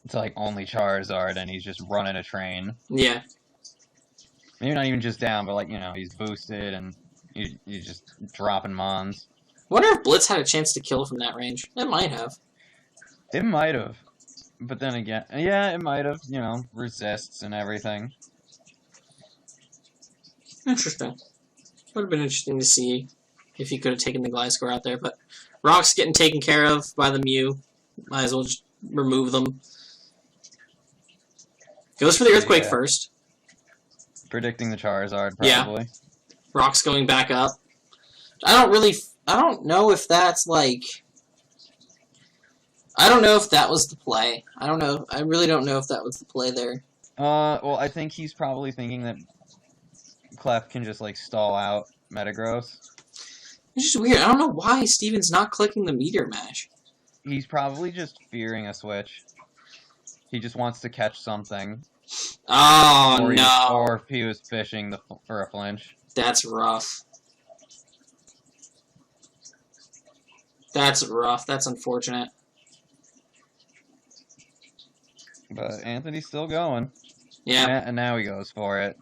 to like only Charizard and he's just running a train. Yeah. Maybe not even just down, but like, you know, he's boosted and you just dropping Mons. Wonder if Blitz had a chance to kill from that range. It might have. It might have. But then again, yeah, it might have, you know, resists and everything. Interesting. Would have been interesting to see if he could have taken the Gliscor out there, but Rock's getting taken care of by the Mew. Might as well just remove them. Goes for the Earthquake first. Predicting the Charizard, probably. Yeah. Rock's going back up. I don't know if that's like... I don't know if that was the play. I don't know. I really don't know if that was the play there. Well, I think he's probably thinking that Clef can just, like, stall out Metagross. It's just weird. I don't know why Steven's not clicking the Meteor Mash. He's probably just fearing a switch. He just wants to catch something. Oh, no. Or if he was fishing for a flinch. That's rough. That's rough. That's unfortunate. But Anthony's still going. Yeah. And now he goes for it.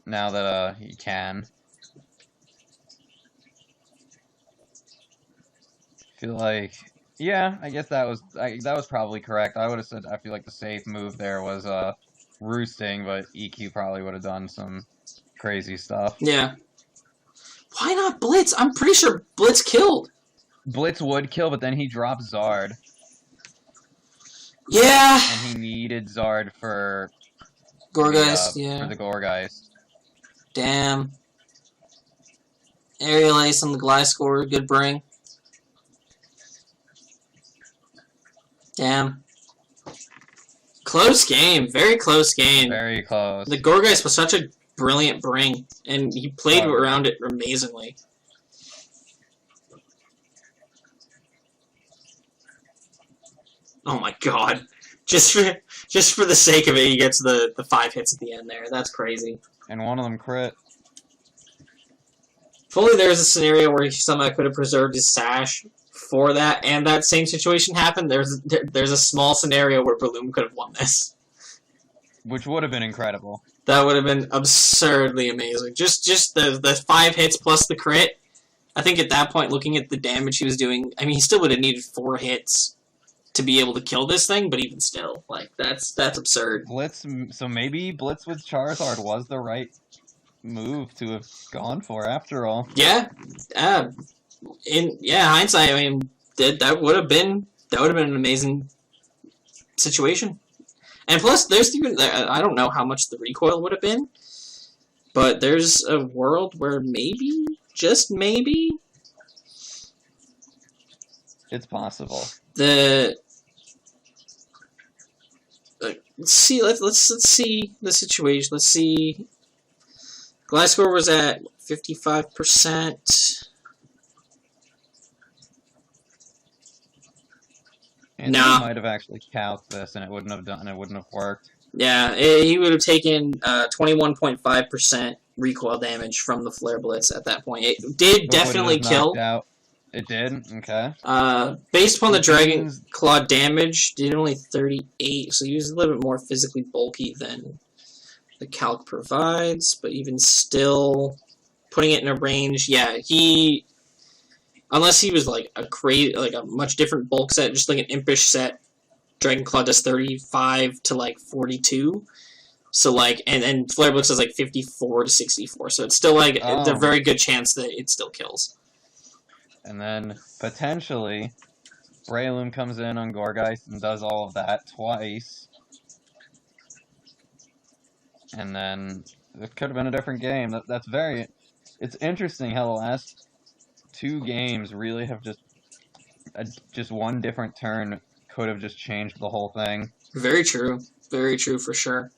Now that he can. Feel like, yeah, I guess that was probably correct. I would have said I feel like the safe move there was roosting, but EQ probably would have done some crazy stuff. Yeah. Why not Blitz? I'm pretty sure Blitz killed. Blitz would kill, but then he dropped Zard. Yeah. And he needed Zard for Gourgeist, for the Gourgeist. Damn. Aerial Ace on the Gliscor, good bring. Damn. Close game, very close game. Very close. The Gourgeist was such a brilliant bring, and he played around it amazingly. Oh my god. Just for the sake of it, he gets the 5 hits at the end there. That's crazy. And one of them crit. If only there was a scenario where he somehow could have preserved his Sash for that, and that same situation happened, there's a small scenario where Breloom could have won this. Which would have been incredible. That would have been absurdly amazing. Just the 5 hits plus the crit. I think at that point, looking at the damage he was doing, I mean, he still would have needed 4 hits to be able to kill this thing, but even still, like, that's absurd. Blitz, so maybe Blitz with Charizard was the right move to have gone for after all. Yeah. In hindsight, I mean, that would have been an amazing situation. And plus, there's even, I don't know how much the recoil would have been, but there's a world where maybe, just maybe, it's possible. Let's see the situation. Let's see. Gliscor was at 55%. And he might have actually calced this, and it wouldn't have worked. Yeah, he would have taken 21.5% recoil damage from the Flare Blitz at that point. It did definitely kill. Out. It did? Okay. Based upon the Dragon Claw damage, did only 38, so he was a little bit more physically bulky than the calc provides, but even still, putting it in a range, yeah, unless he was like a much different bulk set, just like an Impish set, Dragon Claw does 35 to like 42. So like, and Flare Blitz does like 54 to 64. So it's still like it's a very good chance that it still kills. And then potentially Breloom comes in on Gourgeist and does all of that twice. And then it could have been a different game. That's very... It's interesting how the last 2 games really have just one different turn could have just changed the whole thing. Very true. Very true for sure.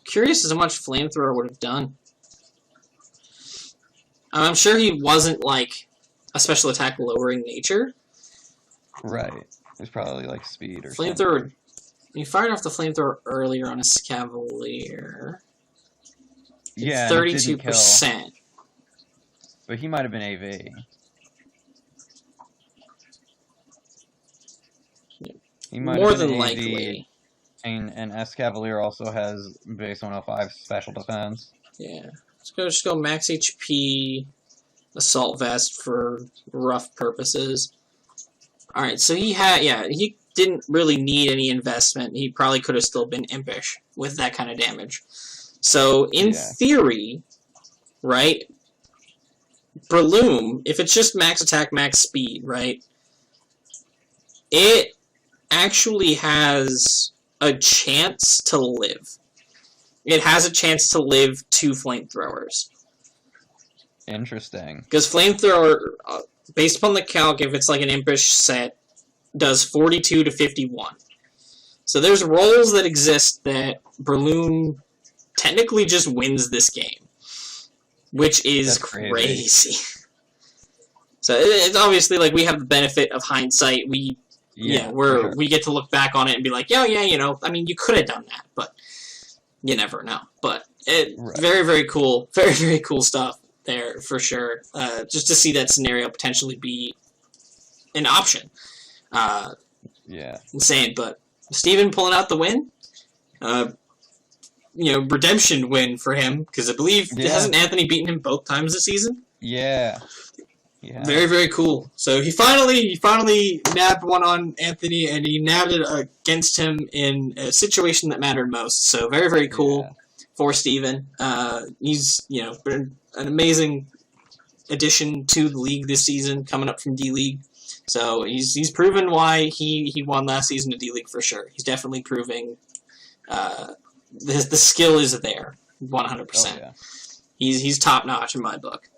Curious as to how much Flamethrower would have done. I'm sure he wasn't like a special attack lowering nature. Right. It's probably like speed or Flamethrower. something. He fired off the Flamethrower earlier on a Cavalier. Yeah, 32%. But he might have been AV. He might More have been than AV, likely. And S-Cavalier also has base 105 special defense. Yeah. Just go max HP, Assault Vest for rough purposes. Alright, so he didn't really need any investment. He probably could have still been impish with that kind of damage. So, in theory, right, Breloom, if it's just max attack, max speed, right, it actually has a chance to live. It has a chance to live 2 Flamethrowers. Interesting. Because Flamethrower, based upon the calc, if it's like an impish set, does 42 to 51. So there's rolls that exist that Breloom technically just wins this game, which is crazy. So it's obviously like we have the benefit of hindsight. We get to look back on it and be like, yeah, I mean, you could have done that, but you never know. But very, very cool, very, very cool stuff there for sure. Just to see that scenario potentially be an option. Insane. But Steven pulling out the win. Redemption win for him, because I believe hasn't Anthony beaten him both times this season? Yeah. Very, very cool. So he finally nabbed one on Anthony, and he nabbed it against him in a situation that mattered most. So very, very cool for Steven. He's been an amazing addition to the league this season, coming up from D-League. So he's proven why he won last season of D-League for sure. He's definitely proving the skill is there, 100%. Oh, yeah. He's top notch in my book.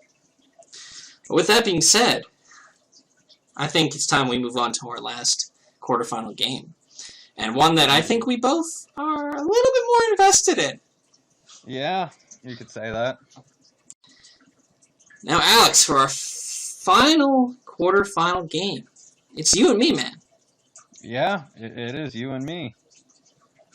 But with that being said, I think it's time we move on to our last quarterfinal game, and one that I think we both are a little bit more invested in. Yeah, you could say that. Now, Alex, for our final quarterfinal game, it's you and me, man. Yeah, it is you and me.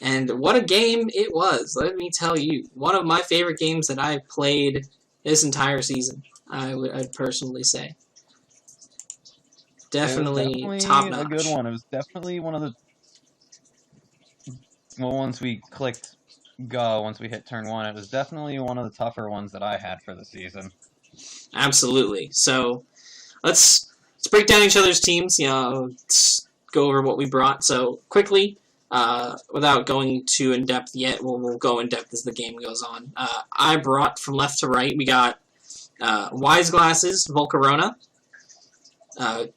And what a game it was, let me tell you. One of my favorite games that I've played this entire season, I'd personally say. Definitely top notch. A good one. It was definitely one of the... Well, once we clicked go, once we hit turn 1, it was definitely one of the tougher ones that I had for the season. Absolutely. So, let's break down each other's teams. Let's go over what we brought. So, quickly... without going too in-depth yet, we'll go in-depth as the game goes on. I brought from left to right, we got Wise Glasses, Volcarona,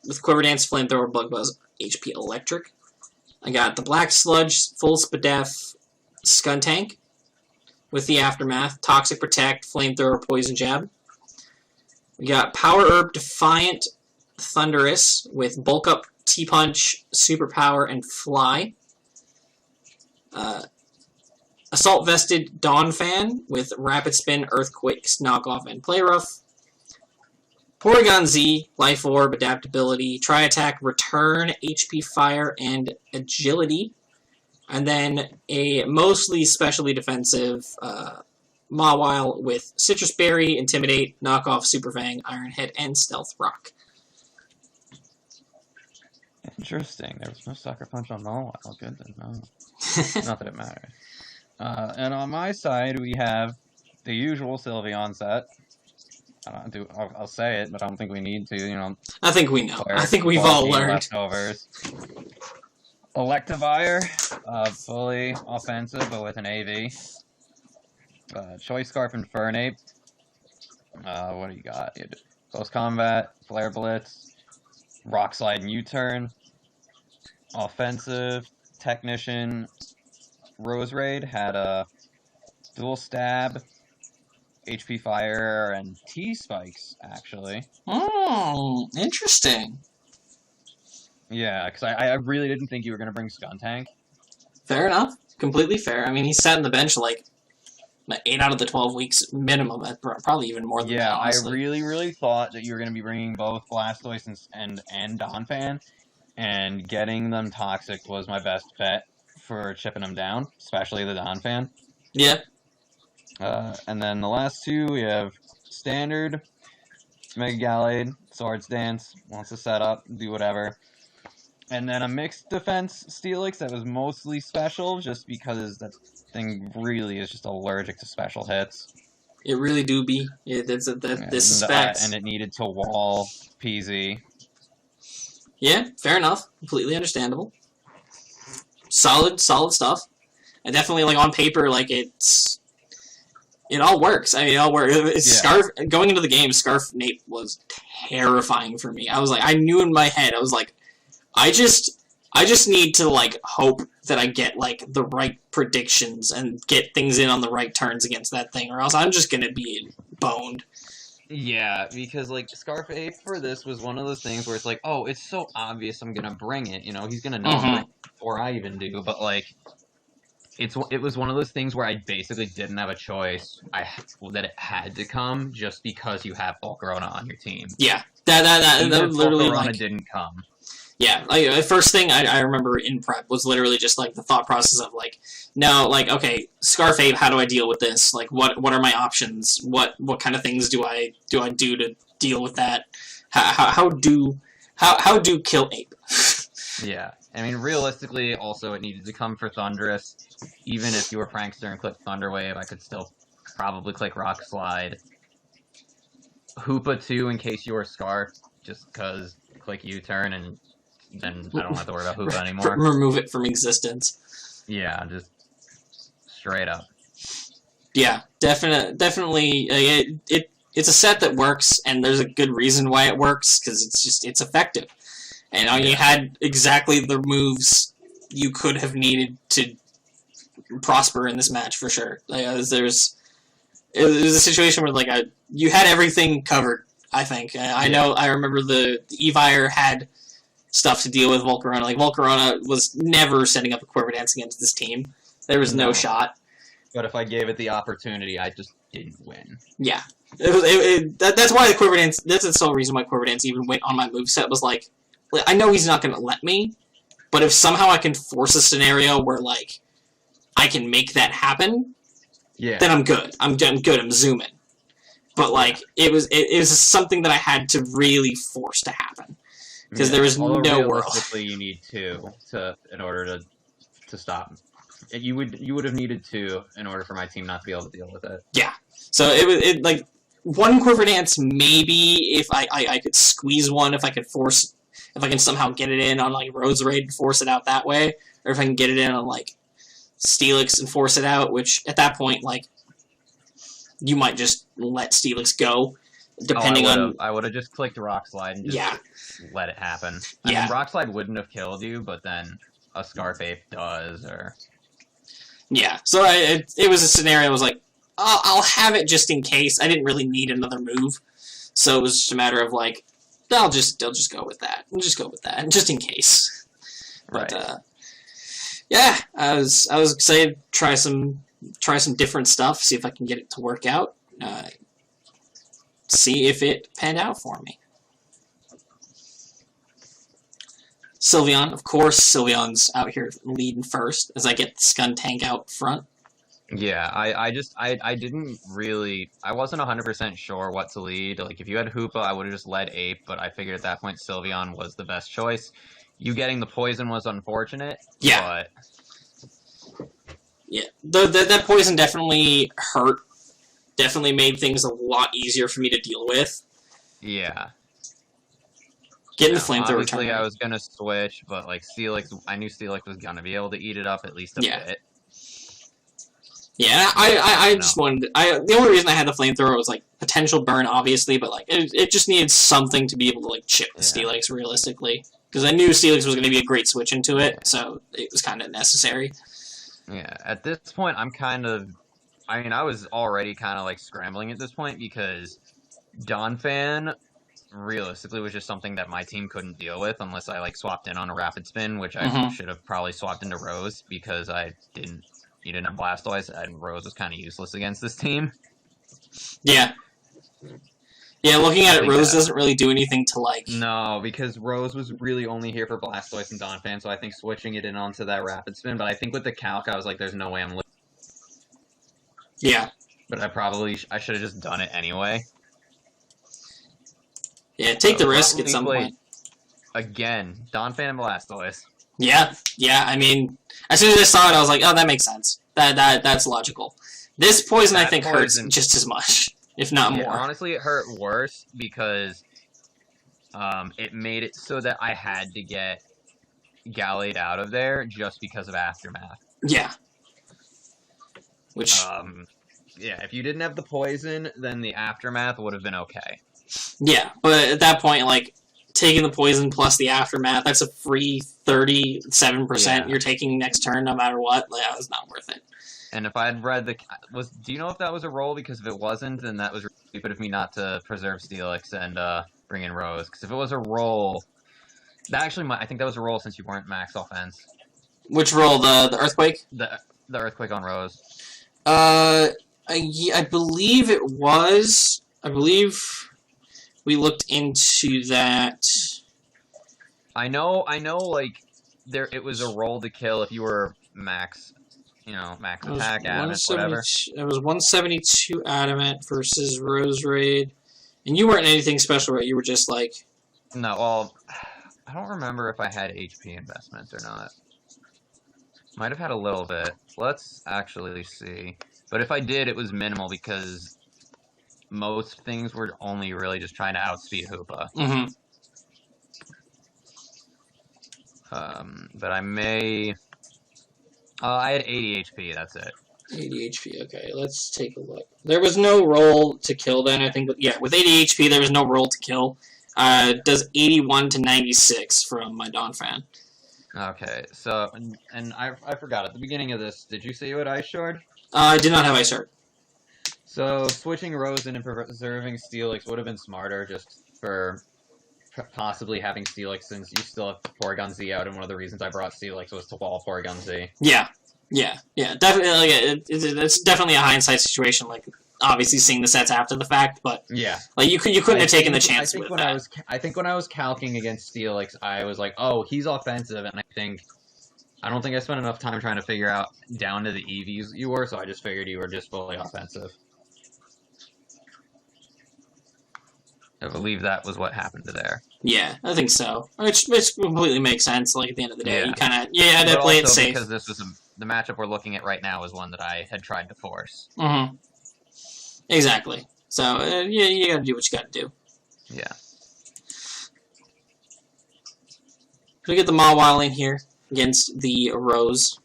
with Quiver Dance, Flamethrower, Bug Buzz, HP Electric. I got the Black Sludge, Full Spadef, Skuntank, with the Aftermath, Toxic Protect, Flamethrower, Poison Jab. We got Power Herb, Defiant, Thunderous, with Bulk Up, T-Punch, Superpower, and Fly. Assault Vested Dawn Fan with Rapid Spin, Earthquakes, Knockoff, and Play Rough. Porygon Z, Life Orb, Adaptability, Tri Attack, Return, HP Fire, and Agility. And then a mostly specially defensive Mawile with Citrus Berry, Intimidate, Knockoff, Super Fang, Iron Head, and Stealth Rock. Interesting. There was no Sucker Punch on Mawile. Good to know. Not that it matters. And on my side, we have the usual Sylveon set. I'll say it, but I don't think we need to, I think we know. I think we've all learned. Leftovers. Electivire, fully offensive, but with an AV. Choice Scarf and Fernape. What do you got? Post Combat, Flare Blitz, Rock Slide and U-Turn, offensive technician Rose Raid had a dual stab, HP fire, and T spikes actually. Interesting. Yeah, because I really didn't think you were gonna bring Skuntank. Fair enough. Completely fair. I mean, he sat on the bench like 8 out of the 12 weeks minimum, probably even more than that. Yeah, I Honestly. really thought that you were gonna be bringing both Blastoise and Donphan, and getting them toxic was my best bet for chipping them down, especially the Donphan. Yeah. And then the last two, we have Standard, Mega Gallade, Swords Dance, wants to set up, do whatever. And then a mixed defense Steelix that was mostly special, just because that thing really is just allergic to special hits. It really do be. This specs. And it needed to wall PZ. Yeah, fair enough. Completely understandable. Solid stuff. And definitely, like, on paper, like, it all works. I mean, it all works. Scarf, going into the game, Scarf Nape was terrifying for me. I was like, I knew in my head, I was like, I just need to, like, hope that I get, like, the right predictions and get things in on the right turns against that thing, or else I'm just gonna be boned. Yeah, because, like, Scarf Ape for this was one of those things where it's like, oh, it's so obvious I'm gonna bring it, you know, he's gonna know before I even do, but, like, it was one of those things where I basically didn't have a choice, that it had to come, just because you have Volcarona on your team. Yeah, that literally, Volcarona like, didn't come. Yeah, like, the first thing I remember in prep was literally just, like, the thought process of, like, no, like, okay, Scarf Ape, how do I deal with this? Like, what are my options? What kind of things do I do to deal with that? How do kill Ape? Yeah, I mean, realistically, also, it needed to come for Thundurus. Even if you were Prankster and clicked Thunder Wave, I could still probably click Rock Slide. Hoopa, too, in case you were Scarf, just because click U-turn, and then I don't have to worry about Hoopa anymore. Remove it from existence. Yeah, just straight up. Yeah, definitely. It's a set that works, and there's a good reason why it works, because it's effective. And you had exactly the moves you could have needed to prosper in this match, for sure. Like, it was a situation where, like, you had everything covered, I think. I remember the Evire had stuff to deal with Volcarona. Like, Volcarona was never setting up a Quiver Dance against this team. There was no shot. But if I gave it the opportunity, I just didn't win. Yeah. That's why the Quiver Dance, that's the sole reason why Quiver Dance even went on my moveset, was like, I know he's not going to let me, but if somehow I can force a scenario where, like, I can make that happen, then I'm good. I'm good. I'm zooming. But, like, it was something that I had to really force to happen. Because there was no world. Realistically, you need two in order to stop. You would have needed two in order for my team not to be able to deal with it. Yeah. So it like one Quiver Dance, maybe if I could squeeze one, if I can somehow get it in on, like, Rose Raid and force it out that way, or if I can get it in on, like, Steelix and force it out, which at that point, like, you might just let Steelix go, depending on. I would have just clicked Rock Slide and just let it happen. I mean, Rock Slide wouldn't have killed you, but then a Scarf Ape does, or. Yeah, so it was a scenario. I was like, I'll have it just in case. I didn't really need another move, so it was just a matter of, like, they'll just go with that. We'll just go with that, just in case. But yeah, I was excited to try some different stuff, see if I can get it to work out, see if it panned out for me. Sylveon, of course, Sylveon's out here leading first as I get the Skuntank out front. Yeah, I didn't really, I wasn't 100% sure what to lead. Like, if you had Hoopa, I would have just led Ape, but I figured at that point Sylveon was the best choice. You getting the poison was unfortunate, but. Yeah, that poison definitely hurt. Definitely made things a lot easier for me to deal with. Yeah. Getting the flamethrower. Obviously, I was gonna switch, but, like, Steelix, I knew Steelix was gonna be able to eat it up at least a bit. Yeah, I just wanted. The only reason I had the flamethrower was, like, potential burn, obviously, but, like, it just needed something to be able to, like, chip the Steelix realistically. Because I knew Steelix was going to be a great switch into it, so it was kind of necessary. Yeah, at this point, I was already kind of like scrambling at this point because Donphan realistically was just something that my team couldn't deal with unless I like swapped in on a rapid spin, which I should have probably swapped into Rose because he didn't have Blastoise, and Rose was kind of useless against this team. Yeah. Yeah, looking at it, Rose doesn't really do anything to like... No, because Rose was really only here for Blastoise and Donphan, so I think switching it in onto that rapid spin, but I think with the calc, I was like, there's no way I'm... Yeah. But I should have just done it anyway. Yeah, take the risk at some point. Again, Donphan and Blastoise. Yeah, I mean, as soon as I saw it, I was like, oh, that makes sense. That's logical. This poison, I think, hurts just as much, if not more. Honestly, it hurt worse because it made it so that I had to get Gallade out of there just because of Aftermath. Yeah. Which... yeah, if you didn't have the poison, then the Aftermath would have been okay. Yeah, but at that point, like, taking the poison plus the Aftermath, that's a free 37% you're taking next turn no matter what. Like, that was not worth it. And if I had read do you know if that was a roll? Because if it wasn't, then that was stupid of me not to preserve Steelix and bring in Rose. Because if it was a roll, I think that was a roll since you weren't max offense. Which roll? The Earthquake? The Earthquake on Rose. I believe it was. I believe we looked into that. I know. Like it was a roll to kill if you were max attack, adamant, whatever. It was 172 adamant versus Rose Raid, and you weren't anything special, right? You were just like. No, well, I don't remember if I had HP investment or not. Might have had a little bit. Let's actually see. But if I did, it was minimal because most things were only really just trying to outspeed Hoopa. But I may... I had 80 HP, that's it. 80 HP, okay. Let's take a look. There was no roll to kill then, I think. But yeah, with 80 HP, there was no roll to kill. Does 81 to 96 from my Donphan. Okay, so... And I forgot, at the beginning of this, did you say you had Ice Shard? I did not have Ice Shard. So, switching Rose in and preserving Steelix would have been smarter just for possibly having Steelix since you still have Porygon Z out, and one of the reasons I brought Steelix was to wall Porygon Z. Yeah. Definitely, it's definitely a hindsight situation, like, obviously seeing the sets after the fact, but... Yeah. Like, you couldn't have taken the chance with that. I think when I was calcing against Steelix, I was like, oh, he's offensive, and I don't think I spent enough time trying to figure out down to the EVs you were, so I just figured you were just fully offensive. I believe that was what happened there. Yeah, I think so. Which completely makes sense. Like, at the end of the day, you kind of had to play it safe. Because this was the matchup we're looking at right now is one that I had tried to force. Exactly. So, you gotta do what you gotta do. Yeah. We get the Mawile in here against the Rose.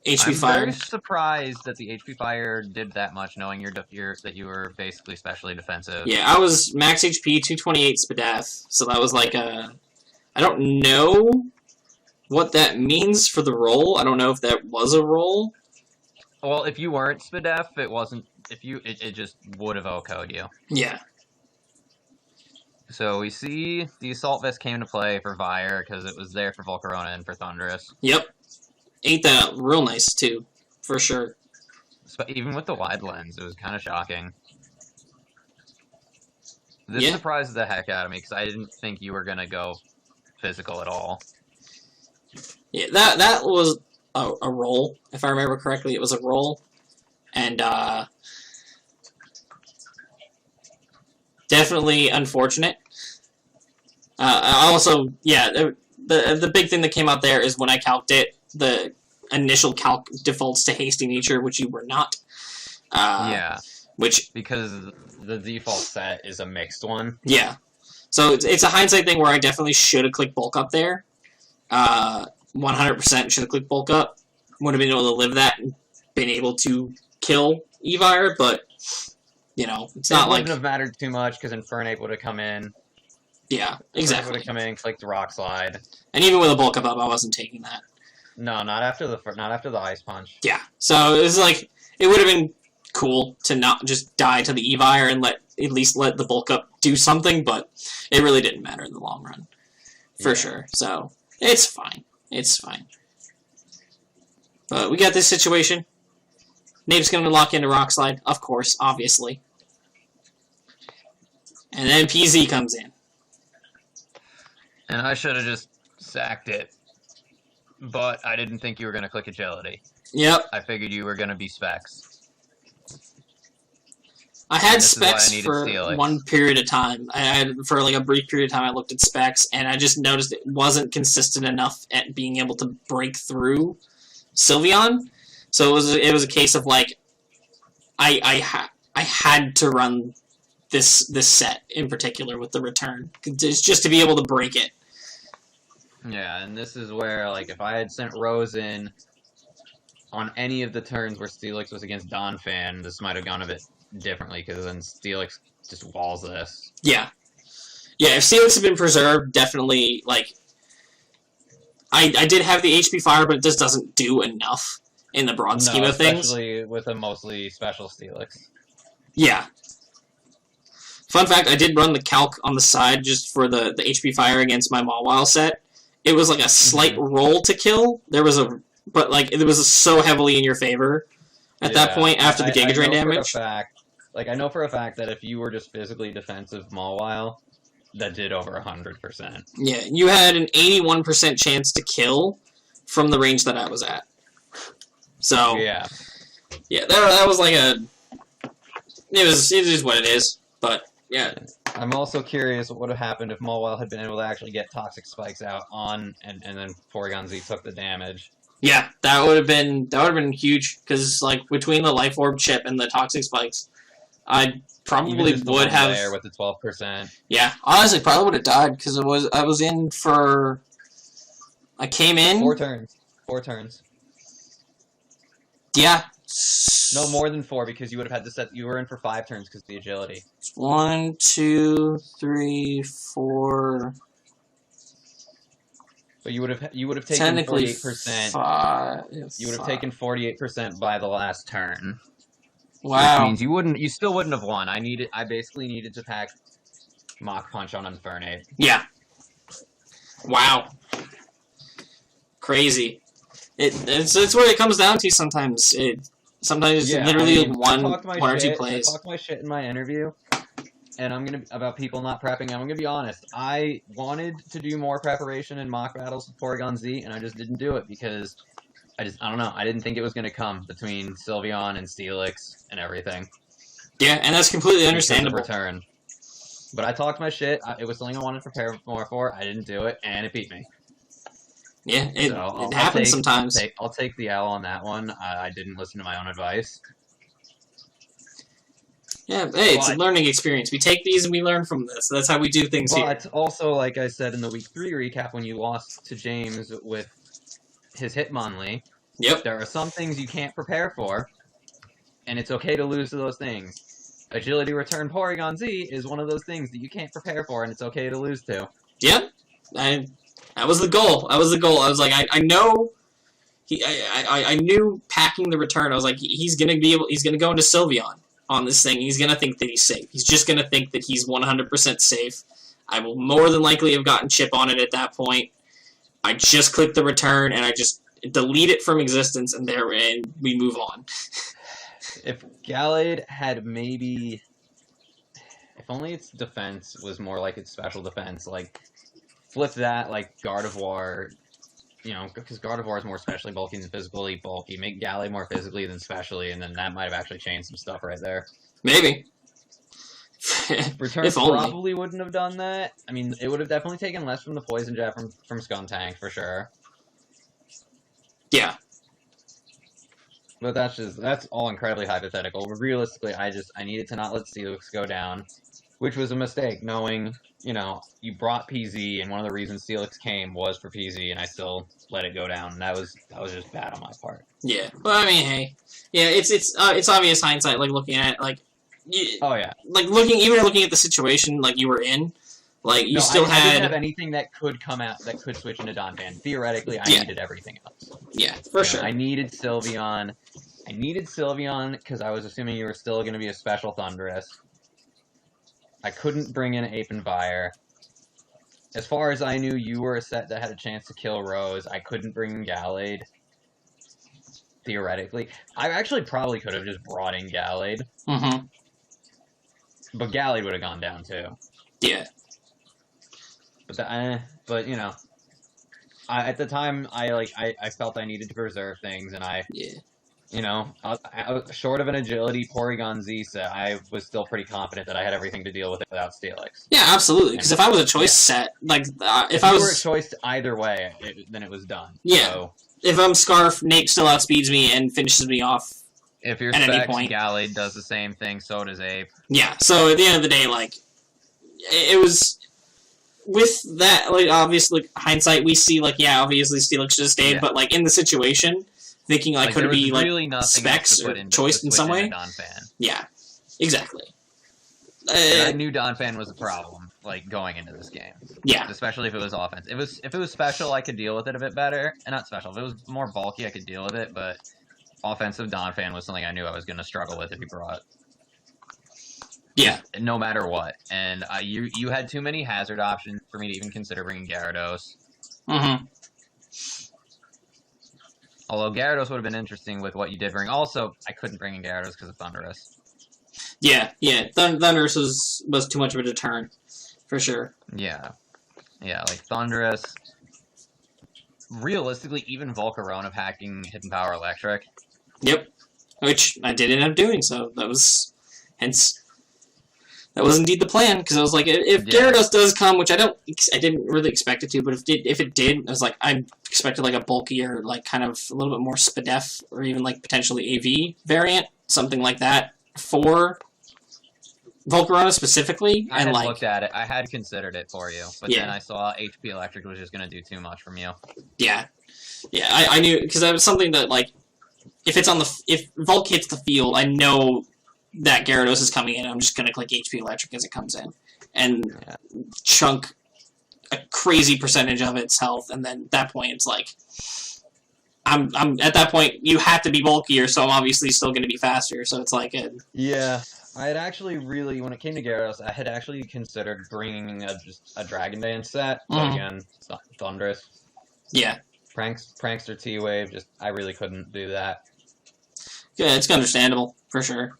HP Fire. I'm very surprised that the HP Fire did that much, knowing that you were basically specially defensive. Yeah, I was max HP, 228 Spadef, so that was like a... I don't know what that means for the roll. I don't know if that was a roll. Well, if you weren't Spadef, it wasn't... It just would have OHKO'd you. Yeah. So we see the Assault Vest came into play for Fire, because it was there for Volcarona and for Thundurus. Yep. Ate that real nice, too. For sure. But even with the wide lens, it was kind of shocking. This surprised the heck out of me, because I didn't think you were going to go physical at all. Yeah, that was a roll. If I remember correctly, it was a roll. And, definitely unfortunate. Also, yeah, the big thing that came out there is when I calced it, the initial calc defaults to Hasty Nature, which you were not. Yeah. Because the default set is a mixed one. Yeah. So it's a hindsight thing where I definitely should have clicked Bulk Up there. 100% should have clicked Bulk Up. Would have been able to live that and been able to kill Evire, but it's not it like... wouldn't have mattered too much because Infernape would have come in. Yeah, Would exactly. have come in, clicked the Rock Slide. And even with a bulk up, I wasn't taking that. No, not after the Ice Punch. Yeah, so it was like, it would have been cool to not just die to the Evire and at least let the bulk up do something, but it really didn't matter in the long run. For sure. So, it's fine. It's fine. But we got this situation. Nape's going to lock into Rock Slide, of course, obviously. And then PZ comes in. And I should have just sacked it. But I didn't think you were going to click Agility. Yep. I figured you were going to be Specs. I had Specs for one period of time. For like a brief period of time, I looked at Specs, and I just noticed it wasn't consistent enough at being able to break through Sylveon. So it was a case of like, I had to run this set in particular with the return, just to be able to break it. Yeah, and this is where, like, if I had sent Rose in on any of the turns where Steelix was against Donphan, this might have gone a bit differently, because then Steelix just walls this. Yeah. Yeah, if Steelix had been preserved, definitely, like... I did have the HP Fire, but it just doesn't do enough in the broad scheme of things. Especially with a mostly special Steelix. Yeah. Fun fact, I did run the calc on the side just for the HP Fire against my Mawile set. It was like a slight roll to kill. But like it was so heavily in your favor at that point after the Giga Drain damage. I know for a fact that if you were just physically defensive Mawile, that did over 100%. Yeah, you had an 81% chance to kill from the range that I was at. So yeah, that was like a. It is what it is, but yeah. I'm also curious what would have happened if Mawile had been able to actually get Toxic Spikes out on, and then Porygon Z took the damage. Yeah, that would have been huge, because like between the Life Orb chip and the Toxic Spikes, I probably would have there with the 12%. Yeah, honestly, probably would have died because I was in for. I came in 4 turns. 4 turns. Yeah. No, more than 4, because you would have had to set. You were in for 5 turns because of the agility. 1, 2, 3, 4. But you would have taken 48%. You would have taken 48% by the last turn. Wow. Which means you still wouldn't have won. I basically needed to pack Mach Punch on Infernape. Yeah. Wow. Crazy. It's what it comes down to sometimes. Sometimes it's literally one or two plays. I talked my shit in my interview, and about people not prepping. I'm gonna be honest. I wanted to do more preparation in mock battles with Porygon Z, and I just didn't do it because I don't know. I didn't think it was gonna come between Sylveon and Steelix and everything. Yeah, and that's completely understandable. Return. But I talked my shit. It was something I wanted to prepare more for. I didn't do it, and it beat me. Yeah, it happens sometimes. I'll take the L on that one. I didn't listen to my own advice. Yeah, hey, it's a learning experience. We take these and we learn from this. That's how we do things here. But also, like I said in the Week 3 recap, when you lost to James with his Hitmonlee, there are some things you can't prepare for, and it's okay to lose to those things. Agility Return Porygon Z is one of those things that you can't prepare for, and it's okay to lose to. Yep. That was the goal. I was like, I know. I knew packing the return. I was like, he's gonna go into Sylveon on this thing. He's gonna think that he's safe. He's just gonna think that he's 100% safe. I will more than likely have gotten chip on it at that point. I just click the return and I just delete it from existence, and we move on. If Gallade had maybe, if only its defense was more like its special defense, like. Flip that, like, Gardevoir, because Gardevoir is more specially bulky than physically bulky. Make Gallade more physically than specially, and then that might have actually changed some stuff right there. Maybe. Return probably wouldn't have done that. I mean, it would have definitely taken less from the Poison Jet from Skuntank, for sure. Yeah. But that's all incredibly hypothetical. Realistically, I needed to not let Steelix go down, which was a mistake, knowing... you brought PZ, and one of the reasons Steelix came was for PZ, and I still let it go down. And that was just bad on my part. Yeah, but I mean, hey, yeah, it's obvious hindsight, like looking at it, like Oh yeah. Like looking at the situation like you were in, like you still I had. didn't have anything that could come out that could switch into Donphan. Theoretically, I needed everything else. Yeah, for sure. I needed Sylveon. Because I was assuming you were still going to be a special Thundurus. I couldn't bring in Ape and Fire. As far as I knew, you were a set that had a chance to kill Rose. I couldn't bring in Gallade. Theoretically. I actually probably could have just brought in Gallade. Mm-hmm. But Gallade would have gone down too. Yeah. But you know, at the time I felt I needed to preserve things, and you know, short of an agility Porygon Z set, I was still pretty confident that I had everything to deal with it without Steelix. Yeah, absolutely. Because if I was a choice set, like if I was a choice either way, then it was done. Yeah. So, if I'm Scarf, Nate still outspeeds me and finishes me off. If your at specs, any point. Gallade does the same thing, so does Ape. Yeah, so at the end of the day, like, it was, with that, like, obviously, hindsight, we see, like, yeah, obviously Steelix should have stayed, but, like, in the situation, thinking, like could it be, like, really specs or choice in some way? Yeah, exactly. I knew Donphan was a problem, like, going into this game. Yeah. Especially if it was offense. If it was special, I could deal with it a bit better. And not special. If it was more bulky, I could deal with it, but offensive Donphan was something I knew I was going to struggle with if he brought. Yeah. No matter what. And you had too many hazard options for me to even consider bringing Gyarados. Mm-hmm. Although Gyarados would have been interesting with what you did bring. Also, I couldn't bring in Gyarados because of Thundurus. Yeah. Thundurus was too much of a deterrent, for sure. Yeah, like Thundurus. Realistically, even Volcarona packing Hidden Power Electric. Yep, which I did end up doing. So that was indeed the plan. Because I was like, if Gyarados does come, which I didn't really expect it to, but if it did, I was like, I expected like a bulkier, like kind of a little bit more Spadef or even like potentially AV variant, something like that for Volcarona specifically. I had looked at it. I had considered it for you, but then I saw HP Electric was just going to do too much from you. Yeah, I knew, because that was something that, like, if Volk hits the field, I know that Gyarados is coming in. I'm just going to click HP Electric as it comes in and chunk a crazy percentage of its health, and then at that point it's like I'm at that point you have to be bulkier, so I'm obviously still going to be faster. So it's like I had actually when it came to Gyarados, I had actually considered bringing a Dragon Dance set, but again, Thundurus. Yeah. Prankster T-Wave, I really couldn't do that. Yeah, it's understandable, for sure. It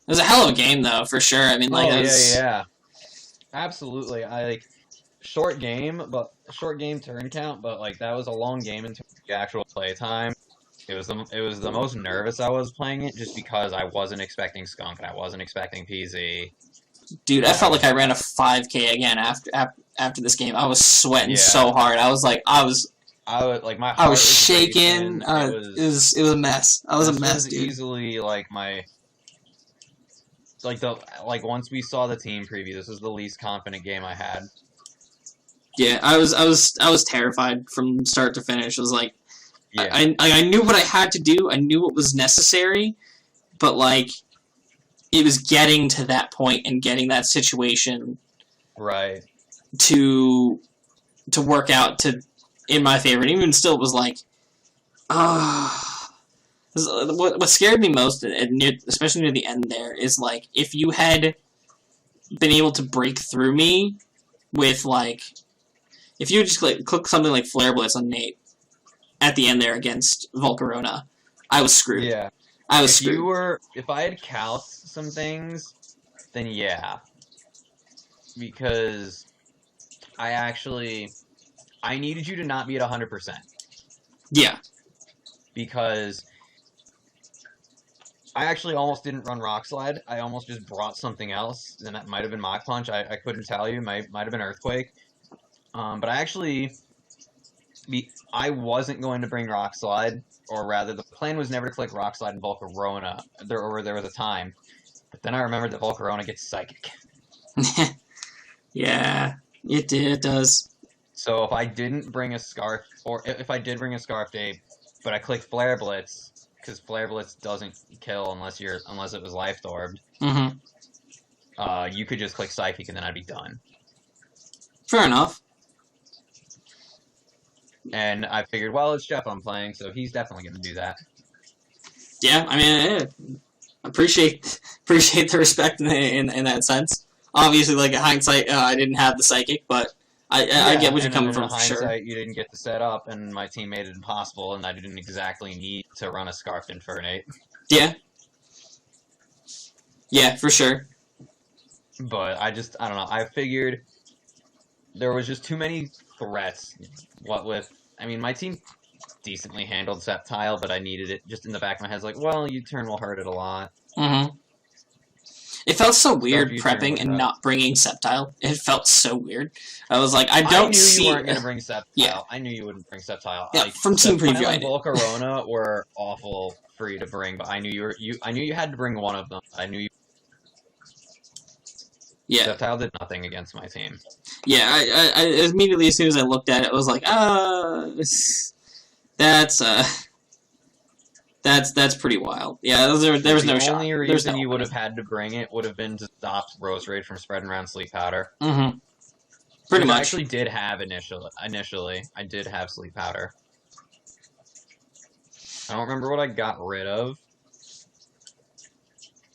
was a hell of a game, though, for sure. I mean, like, yeah. Absolutely. Short game turn count, but, like, that was a long game into the actual play time. It was the most nervous I was playing it, just because I wasn't expecting Skunk and I wasn't expecting PZ. Dude, I felt like I ran a 5K again after this game. I was sweating so hard. I was like, my heart was shaking. It was a mess. I was a mess, dude. Easily once we saw the team preview, this was the least confident game I had. Yeah, I was terrified from start to finish. I was like, I knew what I had to do. I knew what was necessary, but like, it was getting to that point and getting that situation right to work out in my favor. And even still, it was like, what scared me most, especially near the end there, is like, if you had been able to break through me with, like, if you just click something like Flare Blitz on Nate at the end there against Volcarona, I was screwed. Yeah. I was screwed. If I had calced some things, then yeah. Because I needed you to not be at 100%. Yeah. Because I actually almost didn't run Rock Slide. I almost just brought something else, and that might have been Mach Punch. I couldn't tell you. Might have been Earthquake. But I wasn't going to bring Rock Slide, or rather, the plan was never to click Rock Slide and Volcarona. There was a time. But then I remembered that Volcarona gets Psychic. Yeah, it does. So if I didn't bring a Scarf, or if I did bring a Scarf Ape, but I clicked Flare Blitz, because Flare Blitz doesn't kill unless it was life orbed. Mm-hmm. You could just click Psychic and then I'd be done. Fair enough. And I figured, well, it's Jeff I'm playing, so he's definitely going to do that. Yeah, I mean, appreciate the respect in that sense. Obviously, like in hindsight, I didn't have the Psychic, but I get what you're coming from for sure. You didn't get the setup, and my team made it impossible, and I didn't exactly need to run a Scarfed Infernate. Yeah. Yeah, for sure. But I don't know. I figured there was just too many threats. My team decently handled Sceptile, but I needed it just in the back of my head. It's like, well, U-turn will hurt it a lot. Mm-hmm. It felt so weird prepping and not bringing Sceptile. It felt so weird. I was like, I knew you weren't going to bring Sceptile. Yeah. I knew you wouldn't bring Sceptile. Yeah, from Team Preview, I did. Volcarona were awful for you to bring, but I knew you had to bring one of them. I knew you. Yeah. Sceptile did nothing against my team. Yeah, I immediately, as soon as I looked at it, I was like, that's pretty wild. Yeah, there was no shot. The only reason you would have had to bring it would have been to stop Rose Raid from spreading around Sleep Powder. Mm-hmm. Pretty much. I actually did have initially. I did have Sleep Powder. I don't remember what I got rid of.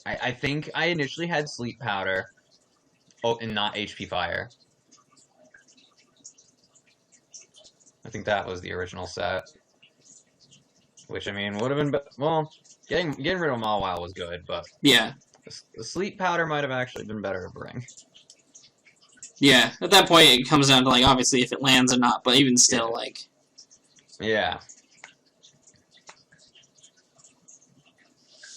I think I initially had Sleep Powder. Oh, and not HP Fire. I think that was the original set. Which, I mean, would have been... Well, getting rid of Mawile was good, but... Yeah. The Sleep Powder might have actually been better to bring. Yeah, at that point it comes down to, like, obviously if it lands or not, but even still, like... Yeah.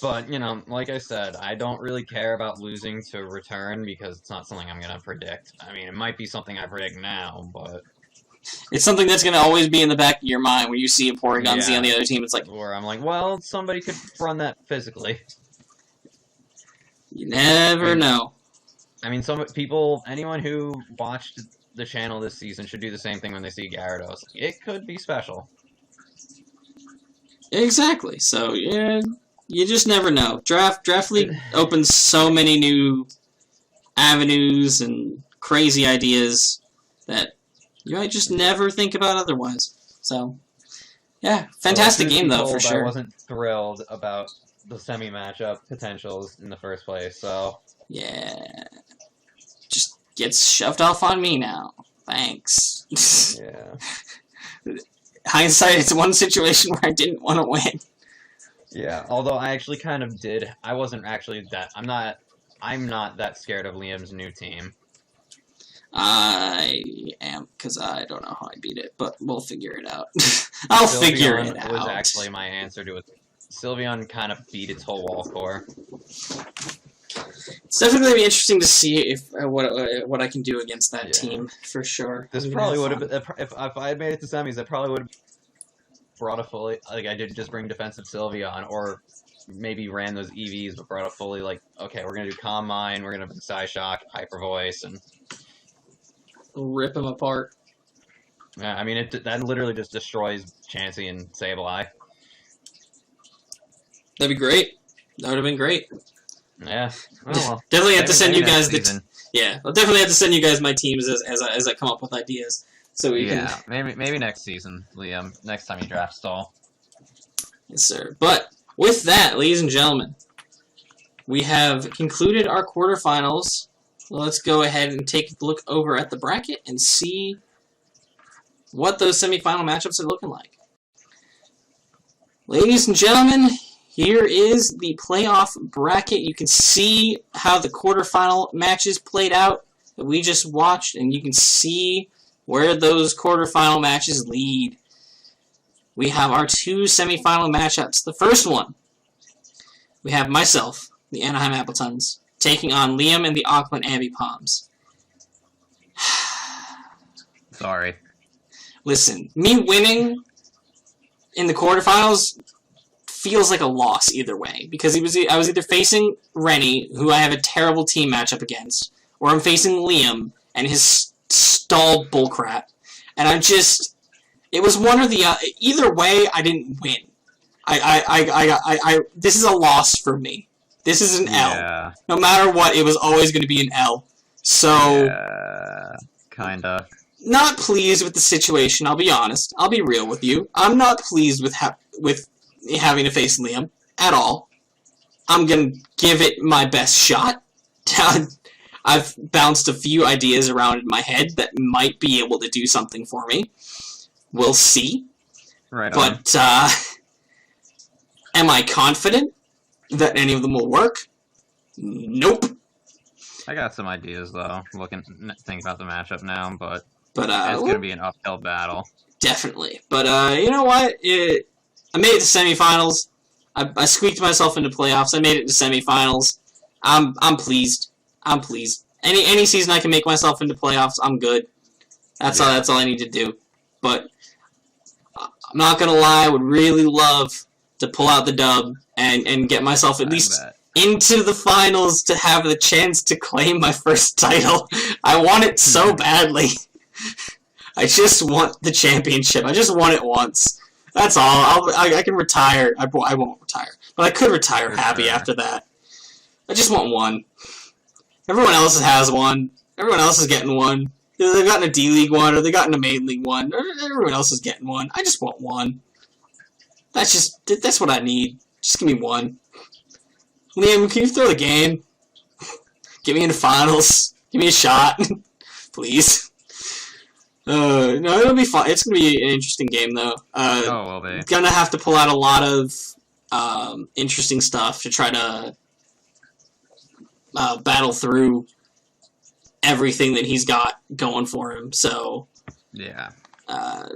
But, you know, like I said, I don't really care about losing to return because it's not something I'm going to predict. I mean, it might be something I predict now, but... It's something that's going to always be in the back of your mind when you see a Porygon Z on the other team. It's like... Or I'm like, well, somebody could run that physically. You never know. I mean, anyone who watched the channel this season should do the same thing when they see Gyarados. It could be special. Exactly. So, yeah... You just never know. Draft League opens so many new avenues and crazy ideas that you might just never think about otherwise. So, yeah, fantastic game though, for sure. I wasn't thrilled about the semi-matchup potentials in the first place, so... Yeah. Just gets shoved off on me now. Thanks. Yeah. Hindsight, it's one situation where I didn't want to win. Yeah, although I actually kind of did. I wasn't actually that... I'm not that scared of Liam's new team. I am, because I don't know how I beat it, but we'll figure it out. I'll figure it out. Was actually my answer to it. Sylveon kind of beat its whole wall core. It's definitely going to be interesting to see if what I can do against that team, for sure. This probably would have... If I had made it to semis, I probably would have brought a fully... Like, I did just bring defensive Sylveon, or maybe ran those EVs, but brought a fully, like, okay, we're going to do Calm Mind, we're going to bring Psyshock, Hyper Voice, and... Rip him apart. Yeah, I mean, that literally just destroys Chansey and Sableye. That'd be great. That would have been great. Yeah. Well, definitely have to send you guys I'll definitely have to send you guys my teams as I come up with ideas. So we can... maybe next season, Liam. Next time you draft Stall. Yes, sir. But with that, ladies and gentlemen, we have concluded our quarterfinals. Let's go ahead and take a look over at the bracket and see what those semifinal matchups are looking like. Ladies and gentlemen, here is the playoff bracket. You can see how the quarterfinal matches played out that we just watched, and you can see where those quarterfinal matches lead. We have our two semifinal matchups. The first one, we have myself, the Anaheim Appletons, taking on Liam and the Auckland Ambipoms. Sorry. Listen, me winning in the quarterfinals feels like a loss either way, because I was either facing Rennie, who I have a terrible team matchup against, or I'm facing Liam and his stalled bullcrap. And it was one or the other. Either way, I didn't win. This is a loss for me. This is an Yeah. L. No matter what, it was always going to be an L. So, Yeah, kinda. not pleased with the situation. I'll be honest. I'll be real with you. I'm not pleased with having to face Liam at all. I'm gonna give it my best shot. I've bounced a few ideas around in my head that might be able to do something for me. We'll see. Right. But am I confident that any of them will work? Nope. I got some ideas though. Think about the matchup now, but it's gonna be an uphill battle. Definitely. But you know what? I made it to semifinals. I squeaked myself into playoffs. I made it to semifinals. I'm pleased. I'm pleased. Any season I can make myself into playoffs, I'm good. That's all I need to do. But I'm not gonna lie. I would really love to pull out the dub and get myself at least into the finals to have the chance to claim my first title. I want it so badly. I just want the championship. I just want it once. That's all. I can retire. I won't retire. But I could retire happy after that. I just want one. Everyone else has one. Everyone else is getting one. They've gotten a D-League one, or they've gotten a Main League one. Or everyone else is getting one. I just want one. That's what I need. Just give me one. Liam, can you throw the game? Get me into finals. Give me a shot. Please. No, it'll be fun. It's going to be an interesting game, though. It will be. Gonna have to pull out a lot of interesting stuff to try to battle through everything that he's got going for him. So, yeah.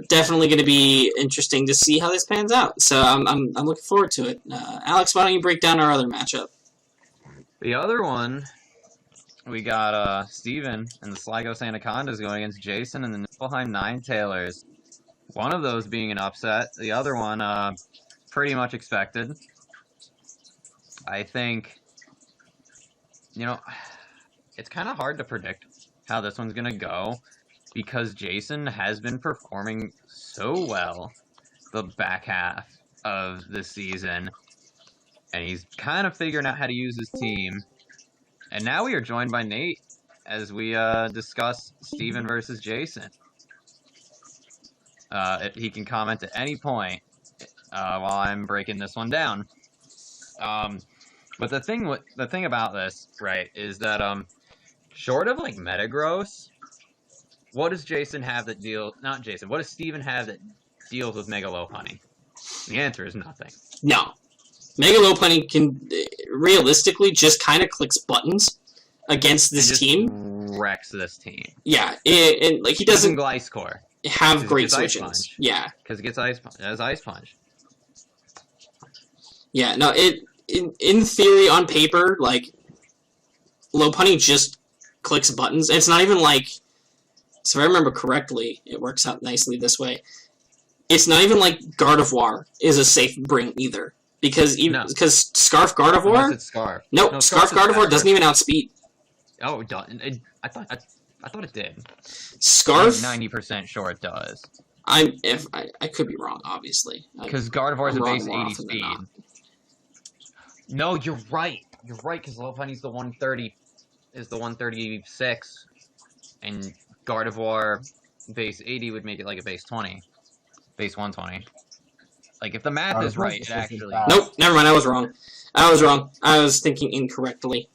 Definitely going to be interesting to see how this pans out. So I'm looking forward to it. Alex, why don't you break down our other matchup? The other one, we got Steven and the Sligo Anacondas going against Jason and the Niflheim Nine Tailors. One of those being an upset. The other one, pretty much expected. I think, it's kind of hard to predict how this one's going to go, because Jason has been performing so well the back half of the season, and he's kind of figuring out how to use his team. And now we are joined by Nate as we discuss Steven versus Jason. If he can comment at any point while I'm breaking this one down. But the thing about this, right, is that short of like Metagross, what does Jason have that not Jason, what does Steven have that deals with Mega Lopunny? The answer is nothing. No. Mega Lopunny can realistically just kind of clicks buttons against this team. Wrecks this team. Yeah, and like he doesn't Gliscor have great switch-ins. Yeah. Because it gets Ice Punch. Yeah, no, in theory, on paper, like, Lopunny just clicks buttons. It's not even like, so if I remember correctly, it works out nicely this way. It's not even like Gardevoir is a safe bring either. Because Scarf Gardevoir... Unless it's Scarf. Nope, no, Scarf Gardevoir doesn't even outspeed. Oh, it doesn't. I thought it did. Scarf... 90% sure it does. I could be wrong, obviously. Because Gardevoir is a base 80 speed. No, you're right. You're right, because Lopunny's the 130... is the 136, and Gardevoir base 80 would make it like a base 20. Base 120. Like, if the math is right, it actually... Nope, never mind, I was wrong. I was thinking incorrectly.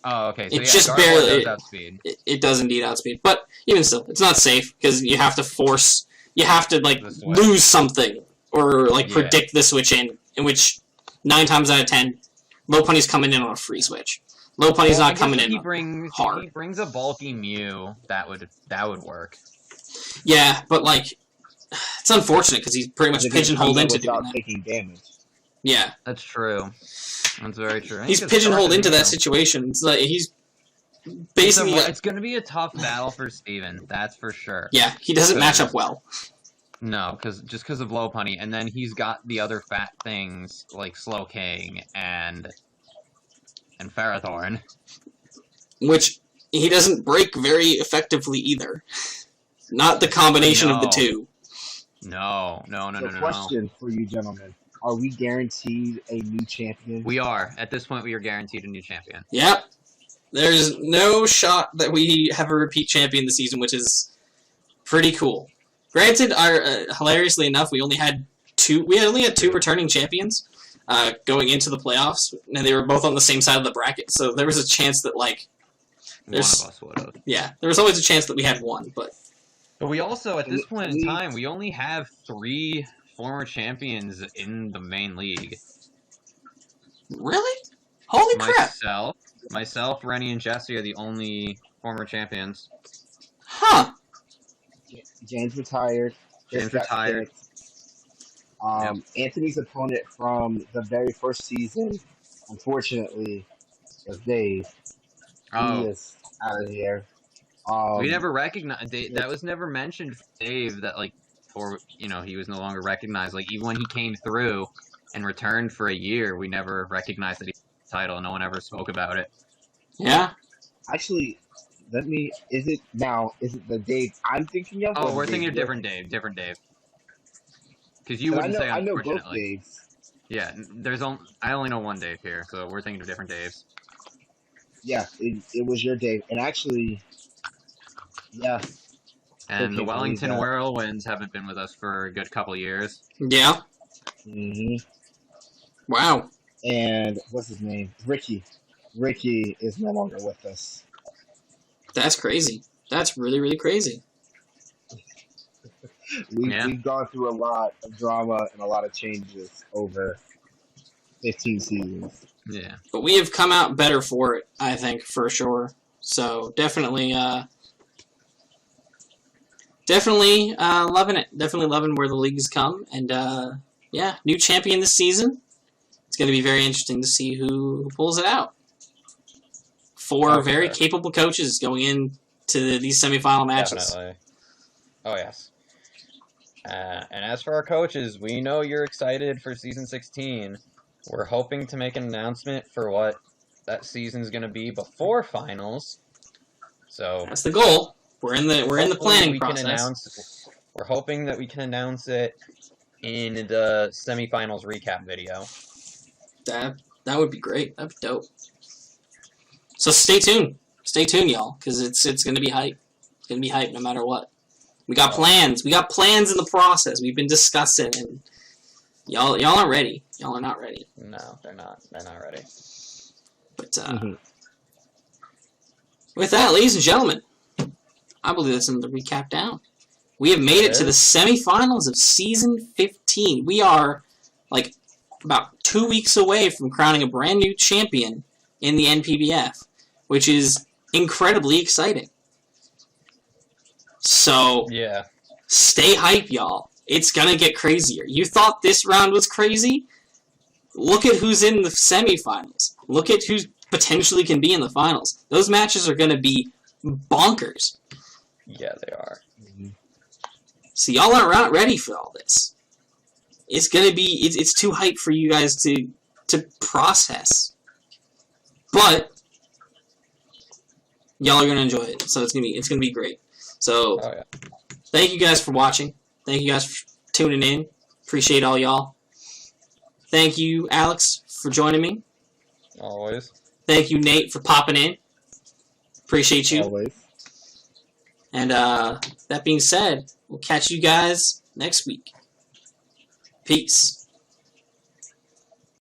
Oh, okay, so it just barely... outspeed. It does indeed outspeed, but even still, it's not safe, because you have to like, lose something, or, like, predict the switch in which, 9 times out of 10, Lopunny's coming in on a free switch. Lopunny's not coming in hard. He brings a bulky Mew, that would work. Yeah, but like, it's unfortunate because he's pretty much pigeonholed into doing that. Taking damage. Yeah, that's true. That's very true. He's pigeonholed into that situation. It's like he's basically. It's going to be a tough battle for Steven, that's for sure. Yeah, he doesn't match up well. No, because of Lopunny, and then he's got the other fat things like Slowking and Ferrothorn. Which he doesn't break very effectively either. Not the combination of the two. No. Question for you gentlemen. are we guaranteed a new champion? We are. At this point, we are guaranteed a new champion. Yep. There's no shot that we have a repeat champion this season, which is pretty cool. Granted, hilariously enough, we only had two returning champions going into the playoffs, and they were both on the same side of the bracket. So there was a chance that One of us would have. Yeah, there was always a chance that we had one, but we also, at this point in time, we only have 3 former champions in the main league. Really? Holy crap! Myself, Rennie, and Jesse are the only former champions. Huh. James retired. James retired. Anthony's opponent from the very first season, unfortunately, was Dave. Oh. He is out of here. We never recognized that was never mentioned for Dave that he was no longer recognized. Like even when he came through and returned for a year, we never recognized that he had the title. No one ever spoke about it. Yeah. Actually, is it the Dave I'm thinking of? Oh, we're thinking of different Dave. Because you wouldn't say I know both unfortunately. Daves. Yeah, I only know one Dave here, so we're thinking of different Daves. Yeah, it was your Dave. And actually, yeah. And the Wellington Whirlwinds haven't been with us for a good couple years. Yeah. Mm-hmm. Wow. And what's his name? Ricky. Ricky is no longer with us. That's crazy. That's really, really crazy. We've gone through a lot of drama and a lot of changes over 15 seasons. Yeah. But we have come out better for it, I think, for sure. So definitely loving it. Definitely loving where the league has come. And new champion this season. It's going to be very interesting to see who pulls it out. 4 very capable coaches going into these semifinal matches. Definitely. Oh, yes. And as for our coaches, we know you're excited for Season 16. We're hoping to make an announcement for what that season's going to be before finals. So that's the goal. We're in the planning process. We're hoping that we can announce it in the semifinals recap video. That would be great. That'd be dope. So stay tuned. Stay tuned, y'all, because it's going to be hype. It's going to be hype no matter what. We got plans. We got plans in the process. We've been discussing, and y'all aren't ready. Y'all are not ready. No, they're not. They're not ready. But with that, ladies and gentlemen, I believe that's in the recap down. We have made it to the semifinals of Season 15. We are about 2 weeks away from crowning a brand new champion in the NPBF, which is incredibly exciting. So, stay hype, y'all. It's gonna get crazier. You thought this round was crazy? Look at who's in the semifinals. Look at who potentially can be in the finals. Those matches are gonna be bonkers. Yeah, they are. So y'all aren't ready for all this. It's gonna be it's too hype for you guys to process. But y'all are gonna enjoy it. So it's gonna be great. So thank you guys for watching. Thank you guys for tuning in. Appreciate all y'all. Thank you, Alex, for joining me. Always. Thank you, Nate, for popping in. Appreciate you. Always. And that being said, we'll catch you guys next week. Peace.